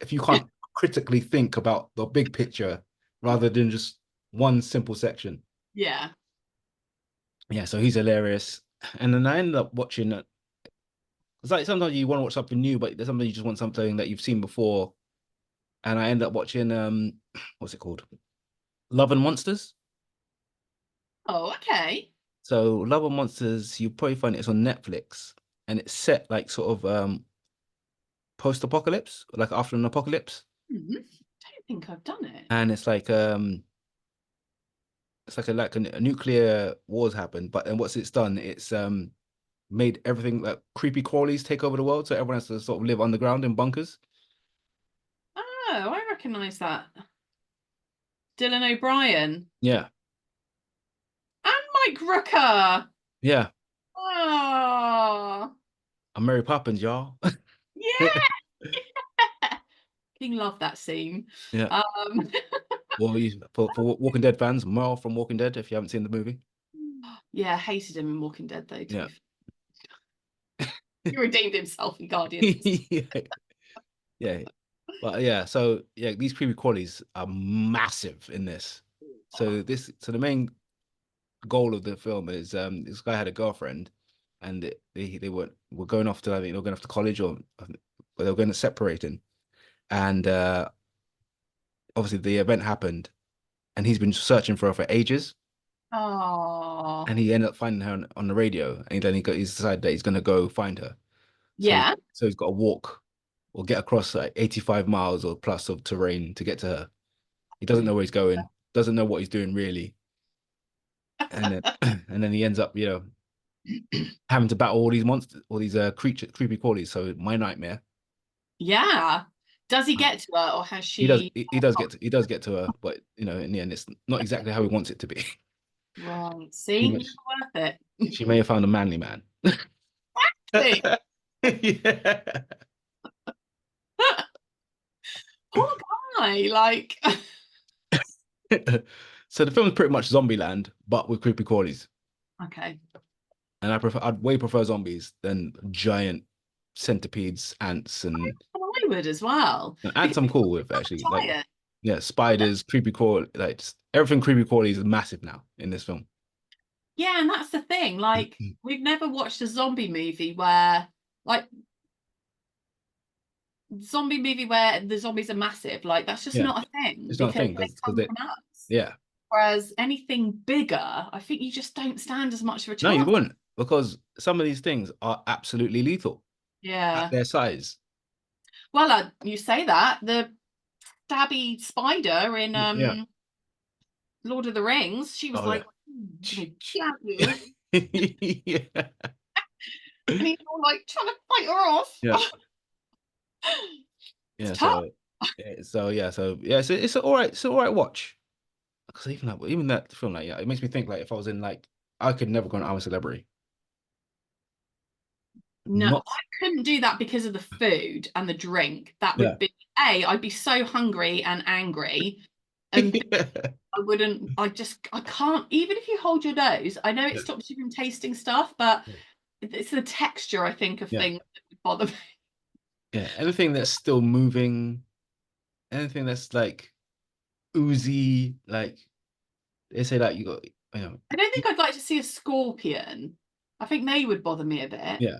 [SPEAKER 1] If you can't critically think about the big picture rather than just one simple section.
[SPEAKER 2] yeah.
[SPEAKER 1] Yeah, so he's hilarious. And then I ended up watching it. It's like sometimes you want to watch something new, but there's sometimes you just want something that you've seen before. And I ended up watching what's it called? Love and Monsters.
[SPEAKER 2] Oh, okay.
[SPEAKER 1] So Love and Monsters, you probably find it's on Netflix, and it's set like sort of post-apocalypse, like after an apocalypse,
[SPEAKER 2] Don't think I've done it.
[SPEAKER 1] and it's like a nuclear war's happened, but then what's it's done? It's made everything like creepy crawlies take over the world, so everyone has to sort of live underground in bunkers.
[SPEAKER 2] Oh, I recognise that. Dylan O'Brien
[SPEAKER 1] Yeah,
[SPEAKER 2] and Mike Rooker.
[SPEAKER 1] yeah.
[SPEAKER 2] Oh,
[SPEAKER 1] I'm Mary Poppins, y'all.
[SPEAKER 2] yeah. King loved that scene.
[SPEAKER 1] Yeah.
[SPEAKER 2] Um,
[SPEAKER 1] Well, for Walking Dead fans, Merle from Walking Dead, if you haven't seen the movie.
[SPEAKER 2] yeah, hated him in Walking Dead though, to be
[SPEAKER 1] Yeah.
[SPEAKER 2] fair. He redeemed himself in Guardians.
[SPEAKER 1] Yeah. Yeah. But yeah, so yeah, these creepy crawlies are massive in this. So the main goal of the film is this guy had a girlfriend and they were going off to I think they were going off to college or but they were going to separating. And obviously the event happened and he's been searching for her for ages.
[SPEAKER 2] Oh,
[SPEAKER 1] And he ended up finding her on the radio, and then he's decided that he's gonna go find her. So
[SPEAKER 2] yeah.
[SPEAKER 1] so he's got to walk or get across like 85 miles or plus of terrain to get to her. He doesn't know where he's going, doesn't know what he's doing really, and then and then he ends up, having to battle all these monsters, all these creepy crawlies. So my nightmare.
[SPEAKER 2] Yeah. Does he
[SPEAKER 1] Uh,
[SPEAKER 2] get to her or has
[SPEAKER 1] He does
[SPEAKER 2] she?
[SPEAKER 1] he does get to her, but in the end, it's not exactly how he wants it to be.
[SPEAKER 2] Right.
[SPEAKER 1] She
[SPEAKER 2] See,
[SPEAKER 1] may,
[SPEAKER 2] not worth
[SPEAKER 1] she may have found a manly man.
[SPEAKER 2] it.
[SPEAKER 1] Yeah.
[SPEAKER 2] Poor guy. Like,
[SPEAKER 1] So the film is pretty much Zombieland, but with creepy crawlies.
[SPEAKER 2] okay.
[SPEAKER 1] And I'd way prefer zombies than giant centipedes, ants,
[SPEAKER 2] I would as well.
[SPEAKER 1] and ants
[SPEAKER 2] Because
[SPEAKER 1] I'm cool with
[SPEAKER 2] I'm
[SPEAKER 1] actually. Like
[SPEAKER 2] tired.
[SPEAKER 1] yeah, spiders, creepy crawl, like just everything creepy crawly is massive now in this film.
[SPEAKER 2] Yeah, and that's the thing. Like, we've never watched a zombie movie where, like, the zombies are massive. Like, that's just
[SPEAKER 1] Yeah,
[SPEAKER 2] not a thing
[SPEAKER 1] it's not a
[SPEAKER 2] because
[SPEAKER 1] thing
[SPEAKER 2] they
[SPEAKER 1] because
[SPEAKER 2] come
[SPEAKER 1] they
[SPEAKER 2] from us.
[SPEAKER 1] yeah.
[SPEAKER 2] Whereas anything bigger, I think you just don't stand as much of a
[SPEAKER 1] No, you
[SPEAKER 2] chance.
[SPEAKER 1] wouldn't because some of these things are absolutely lethal at
[SPEAKER 2] Yeah.
[SPEAKER 1] their size.
[SPEAKER 2] Well, you say that the stabby spider in
[SPEAKER 1] Yeah.
[SPEAKER 2] Lord of the Rings, she was
[SPEAKER 1] Oh
[SPEAKER 2] like,
[SPEAKER 1] yeah.
[SPEAKER 2] "I'm gonna jab you,"
[SPEAKER 1] Yeah.
[SPEAKER 2] and he's all like trying to fight her off.
[SPEAKER 1] Yeah.
[SPEAKER 2] It's
[SPEAKER 1] Yeah.
[SPEAKER 2] tough.
[SPEAKER 1] It's all right watch. Because even that film, like, yeah, it makes me think like if I was in like I could never go on I'm a Celebrity.
[SPEAKER 2] No,
[SPEAKER 1] Not
[SPEAKER 2] I couldn't do that because of the food and the drink. That
[SPEAKER 1] yeah.
[SPEAKER 2] would be I'd be so hungry and angry, and B,
[SPEAKER 1] Yeah.
[SPEAKER 2] I can't. Even if you hold your nose, I know it stops you from tasting stuff, but it's the texture, I think, of
[SPEAKER 1] Yeah.
[SPEAKER 2] things that would bother me.
[SPEAKER 1] Yeah. Anything that's still moving, anything that's like oozy, like they say that you got You know,
[SPEAKER 2] I don't think I'd like to see a scorpion. I think they would bother me a bit.
[SPEAKER 1] yeah,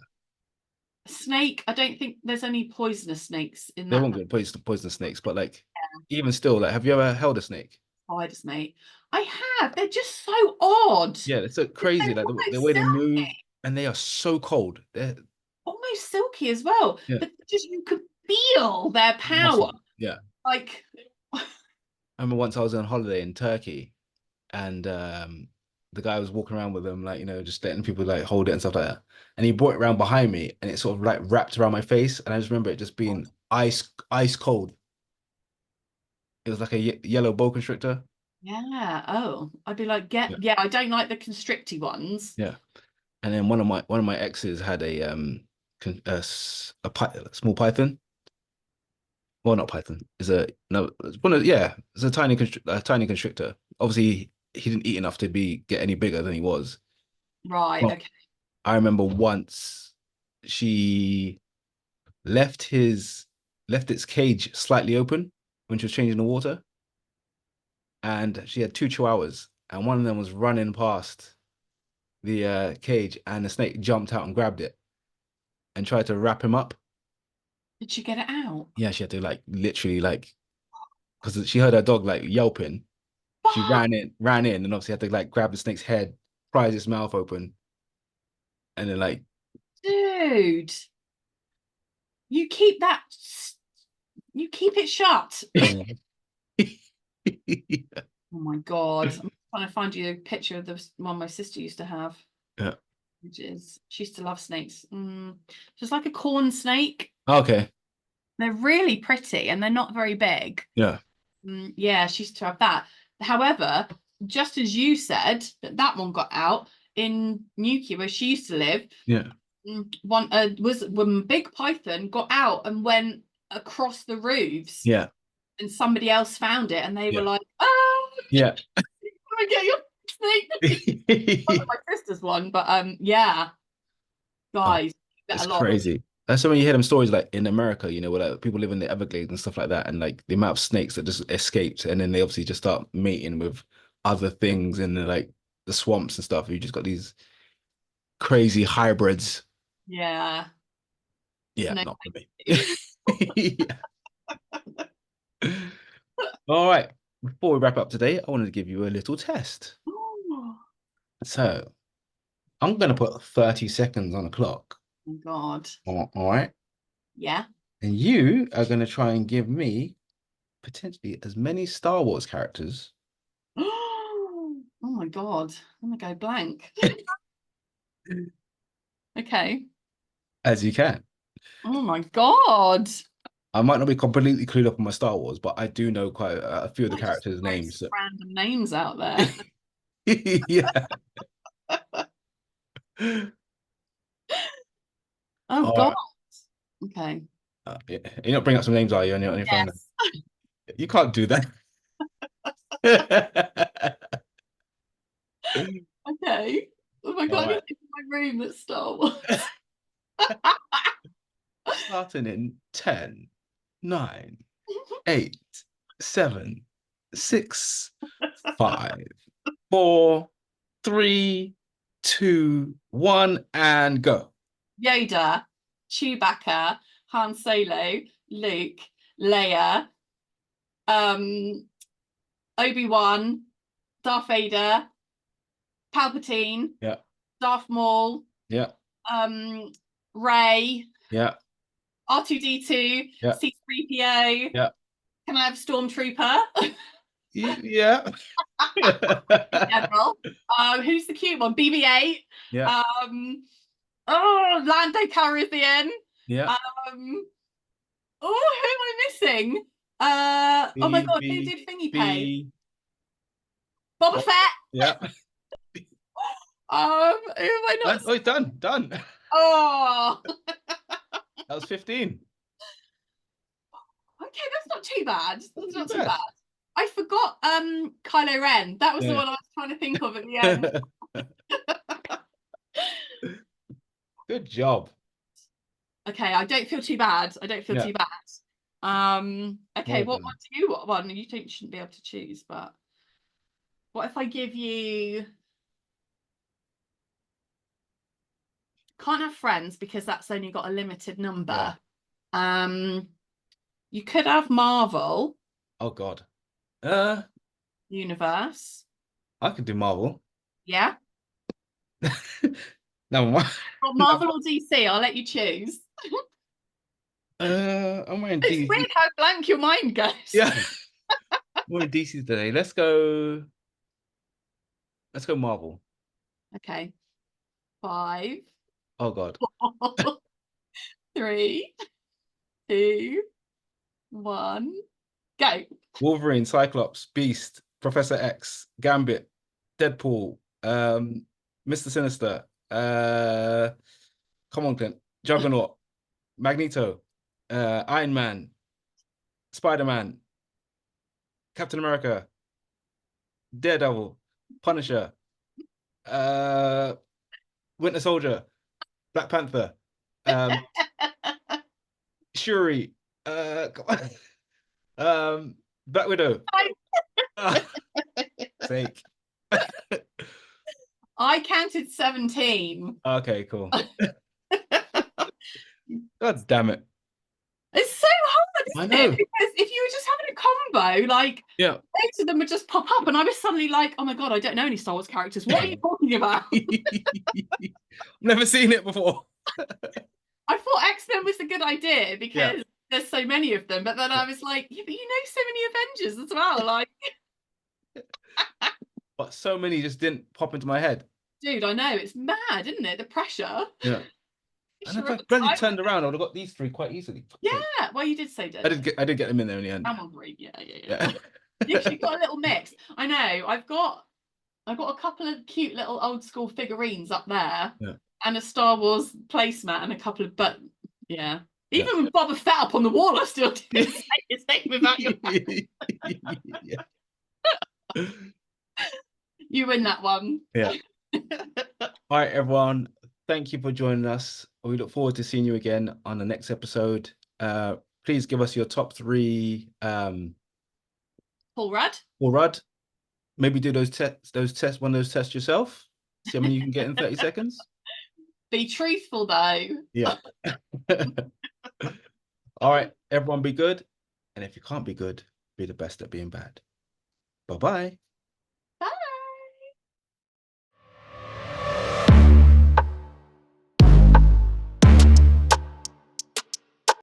[SPEAKER 2] A snake, I don't think there's any poisonous snakes in
[SPEAKER 1] they
[SPEAKER 2] that.
[SPEAKER 1] won't get poisonous snakes, but like even still, like, have you ever held a snake?
[SPEAKER 2] Spiders, mate. I have. They're just so odd.
[SPEAKER 1] Yeah, it's so
[SPEAKER 2] They're
[SPEAKER 1] crazy, like the
[SPEAKER 2] almost
[SPEAKER 1] way they
[SPEAKER 2] silky,
[SPEAKER 1] move, and they are so cold. They're
[SPEAKER 2] almost silky as well.
[SPEAKER 1] yeah,
[SPEAKER 2] But just you could feel their power.
[SPEAKER 1] muscle. Yeah,
[SPEAKER 2] Like,
[SPEAKER 1] I remember once I was on holiday in Turkey, and the guy was walking around with them, like, just letting people like hold it and stuff like that. And he brought it around behind me, and it sort of like wrapped around my face, and I just remember it just being ice cold. It was like a yellow boa constrictor.
[SPEAKER 2] yeah. Oh, I'd be like,
[SPEAKER 1] Yeah,
[SPEAKER 2] yeah, I don't like the constricty ones.
[SPEAKER 1] yeah. And then one of my exes had a small python. Well, not python. It's a no. It's one of yeah. It's a tiny constrictor. Obviously, he didn't eat enough to get any bigger than he was.
[SPEAKER 2] Right.
[SPEAKER 1] Well,
[SPEAKER 2] Okay.
[SPEAKER 1] I remember once she left his left its cage slightly open when she was changing the water, and she had two chihuahuas, and one of them was running past the cage, and the snake jumped out and grabbed it and tried to wrap him up.
[SPEAKER 2] Did you get it out?
[SPEAKER 1] Yeah, she had to like literally like because she heard her dog like yelping. She
[SPEAKER 2] Fuck,
[SPEAKER 1] ran in, and obviously had to like grab the snake's head, prise its mouth open, and then like
[SPEAKER 2] dude. You keep that. You keep it shut. Oh my God. I'm trying to find you a picture of the one my sister used to have,
[SPEAKER 1] yeah.
[SPEAKER 2] which is she used to love snakes. Just like a corn snake.
[SPEAKER 1] Okay.
[SPEAKER 2] They're really pretty and they're not very big.
[SPEAKER 1] Yeah.
[SPEAKER 2] Yeah, she used to have that. However, just as you said that one got out in Newquay where she used to live,
[SPEAKER 1] Yeah.
[SPEAKER 2] one was when big python got out and went across the roofs,
[SPEAKER 1] Yeah.
[SPEAKER 2] and somebody else found it and they were
[SPEAKER 1] Yeah.
[SPEAKER 2] like, "Oh,
[SPEAKER 1] Yeah.
[SPEAKER 2] I get your snake." Wasn't my sister's one, but yeah,
[SPEAKER 1] Oh,
[SPEAKER 2] guys, you
[SPEAKER 1] it's
[SPEAKER 2] get a lot.
[SPEAKER 1] crazy. That's when you hear them stories like in America, where like people live in the Everglades and stuff like that, and like the amount of snakes that just escaped, and then they obviously just start mating with other things in the swamps and stuff. You just got these crazy hybrids.
[SPEAKER 2] Yeah,
[SPEAKER 1] Yeah,
[SPEAKER 2] no,
[SPEAKER 1] not for me.
[SPEAKER 2] thank
[SPEAKER 1] Yeah. All right. Before we wrap up today, I wanted to give you a little test.
[SPEAKER 2] you.
[SPEAKER 1] So I'm gonna put 30 seconds on the clock.
[SPEAKER 2] Oh God,
[SPEAKER 1] All right.
[SPEAKER 2] yeah.
[SPEAKER 1] And you are gonna try and give me potentially as many Star Wars characters
[SPEAKER 2] Oh my God, I'm gonna go blank. Okay.
[SPEAKER 1] as you can.
[SPEAKER 2] Oh my God.
[SPEAKER 1] I might not be completely clued up on my Star Wars, but I do know quite a few of the
[SPEAKER 2] I just
[SPEAKER 1] characters'
[SPEAKER 2] throw
[SPEAKER 1] names.
[SPEAKER 2] some
[SPEAKER 1] So.
[SPEAKER 2] random names out there.
[SPEAKER 1] Yeah.
[SPEAKER 2] Oh
[SPEAKER 1] All
[SPEAKER 2] God.
[SPEAKER 1] right.
[SPEAKER 2] Okay.
[SPEAKER 1] Yeah. You're not bringing up some names, are you, on your phone?
[SPEAKER 2] Yes.
[SPEAKER 1] You can't do that.
[SPEAKER 2] Okay. Oh my
[SPEAKER 1] All
[SPEAKER 2] God,
[SPEAKER 1] right.
[SPEAKER 2] anything in my room that's Star Wars.
[SPEAKER 1] Starting in 10, 9, 8, 7, 6, 5, 4, 3, 2, 1, and go.
[SPEAKER 2] Yoda, Chewbacca, Han Solo, Luke, Leia, um, Obi-Wan, Darth Vader, Palpatine,
[SPEAKER 1] Yeah.
[SPEAKER 2] Darth Maul,
[SPEAKER 1] Yeah.
[SPEAKER 2] um, Ray,
[SPEAKER 1] Yeah.
[SPEAKER 2] R2D2,
[SPEAKER 1] Yeah.
[SPEAKER 2] C3PO.
[SPEAKER 1] Yeah.
[SPEAKER 2] Can I have Stormtrooper?
[SPEAKER 1] Yeah.
[SPEAKER 2] General. Who's the cute one? BB-8.
[SPEAKER 1] Yeah.
[SPEAKER 2] Um, oh, Lando Calrissian.
[SPEAKER 1] Yeah.
[SPEAKER 2] Um, oh, who am I missing? Oh my
[SPEAKER 1] B,
[SPEAKER 2] God, who
[SPEAKER 1] B,
[SPEAKER 2] did Thingy Pay?
[SPEAKER 1] B.
[SPEAKER 2] Boba
[SPEAKER 1] Oh,
[SPEAKER 2] Fett.
[SPEAKER 1] yeah.
[SPEAKER 2] Who am I not?
[SPEAKER 1] Oh, it's done. Done.
[SPEAKER 2] Oh,
[SPEAKER 1] That was 15.
[SPEAKER 2] okay, that's not too bad.
[SPEAKER 1] Not
[SPEAKER 2] That's
[SPEAKER 1] too
[SPEAKER 2] not too
[SPEAKER 1] bad.
[SPEAKER 2] bad. I forgot Kylo Ren. That was the
[SPEAKER 1] Yeah.
[SPEAKER 2] one I was trying to think of at the end.
[SPEAKER 1] Good job.
[SPEAKER 2] Okay, I don't feel too bad. I don't feel
[SPEAKER 1] Yeah.
[SPEAKER 2] too bad. Okay,
[SPEAKER 1] Well
[SPEAKER 2] what
[SPEAKER 1] done.
[SPEAKER 2] one do you want? One you don't shouldn't be able to choose, but what if I give you Can't have Friends because that's only got a limited number.
[SPEAKER 1] Yeah.
[SPEAKER 2] You could have Marvel
[SPEAKER 1] Oh God.
[SPEAKER 2] Universe.
[SPEAKER 1] I could do Marvel.
[SPEAKER 2] Yeah.
[SPEAKER 1] No,
[SPEAKER 2] Well, Marvel or DC, I'll let you choose.
[SPEAKER 1] I'm wearing
[SPEAKER 2] It's
[SPEAKER 1] DC.
[SPEAKER 2] weird how blank your mind goes.
[SPEAKER 1] Yeah, I'm wearing DC today. Let's go. Let's go Marvel.
[SPEAKER 2] Okay. 5,
[SPEAKER 1] Oh God.
[SPEAKER 2] 4, 3, 2, 1, go.
[SPEAKER 1] Wolverine, Cyclops, Beast, Professor X, Gambit, Deadpool, Mr. Sinister, come on, Clint, Juggernaut, Magneto, Iron Man, Spider-Man, Captain America, Daredevil, Punisher, uh, Winter Soldier, Black Panther, um, Shuri, Black Widow. Sake.
[SPEAKER 2] I counted 17.
[SPEAKER 1] Okay, cool. God damn it.
[SPEAKER 2] It's so hard,
[SPEAKER 1] I
[SPEAKER 2] isn't it?
[SPEAKER 1] know.
[SPEAKER 2] Because if you were just having a combo, like
[SPEAKER 1] Yeah.
[SPEAKER 2] most of them would just pop up, and I was suddenly like, "Oh my god, I don't know any Star Wars characters. What are you talking about?"
[SPEAKER 1] Never seen it before.
[SPEAKER 2] I thought X-Men was a good idea because
[SPEAKER 1] Yeah.
[SPEAKER 2] there's so many of them, but then
[SPEAKER 1] Yeah.
[SPEAKER 2] I was like, "Yeah, but you know so many Avengers as well." Like,
[SPEAKER 1] But so many just didn't pop into my head.
[SPEAKER 2] dude, I know it's mad, isn't it? The pressure.
[SPEAKER 1] Yeah. And if
[SPEAKER 2] Sure,
[SPEAKER 1] I
[SPEAKER 2] at the
[SPEAKER 1] bloody
[SPEAKER 2] time.
[SPEAKER 1] turned around, I would have got these three quite easily.
[SPEAKER 2] Yeah, well, you did say,
[SPEAKER 1] I
[SPEAKER 2] didn't you?
[SPEAKER 1] did get them in there in the end.
[SPEAKER 2] Come on, Brie. Yeah.
[SPEAKER 1] Yeah.
[SPEAKER 2] You've got a little mix. I know. I've got a couple of cute little old school figurines up there,
[SPEAKER 1] Yeah.
[SPEAKER 2] and a Star Wars placemat, and a couple of yeah.
[SPEAKER 1] Yeah.
[SPEAKER 2] Even with Boba Fett up on the wall, I still didn't say his name without your
[SPEAKER 1] Yeah.
[SPEAKER 2] You win that one.
[SPEAKER 1] Yeah. All right, everyone. Thank you for joining us. We look forward to seeing you again on the next episode. Please give us your top 3
[SPEAKER 2] Paul Rudd.
[SPEAKER 1] Paul Rudd. Maybe do those tests, one of those tests yourself. See how many you can get in 30 seconds.
[SPEAKER 2] Be truthful though.
[SPEAKER 1] Yeah. All right, everyone be good. And if you can't be good, be the best at being bad. Bye-bye.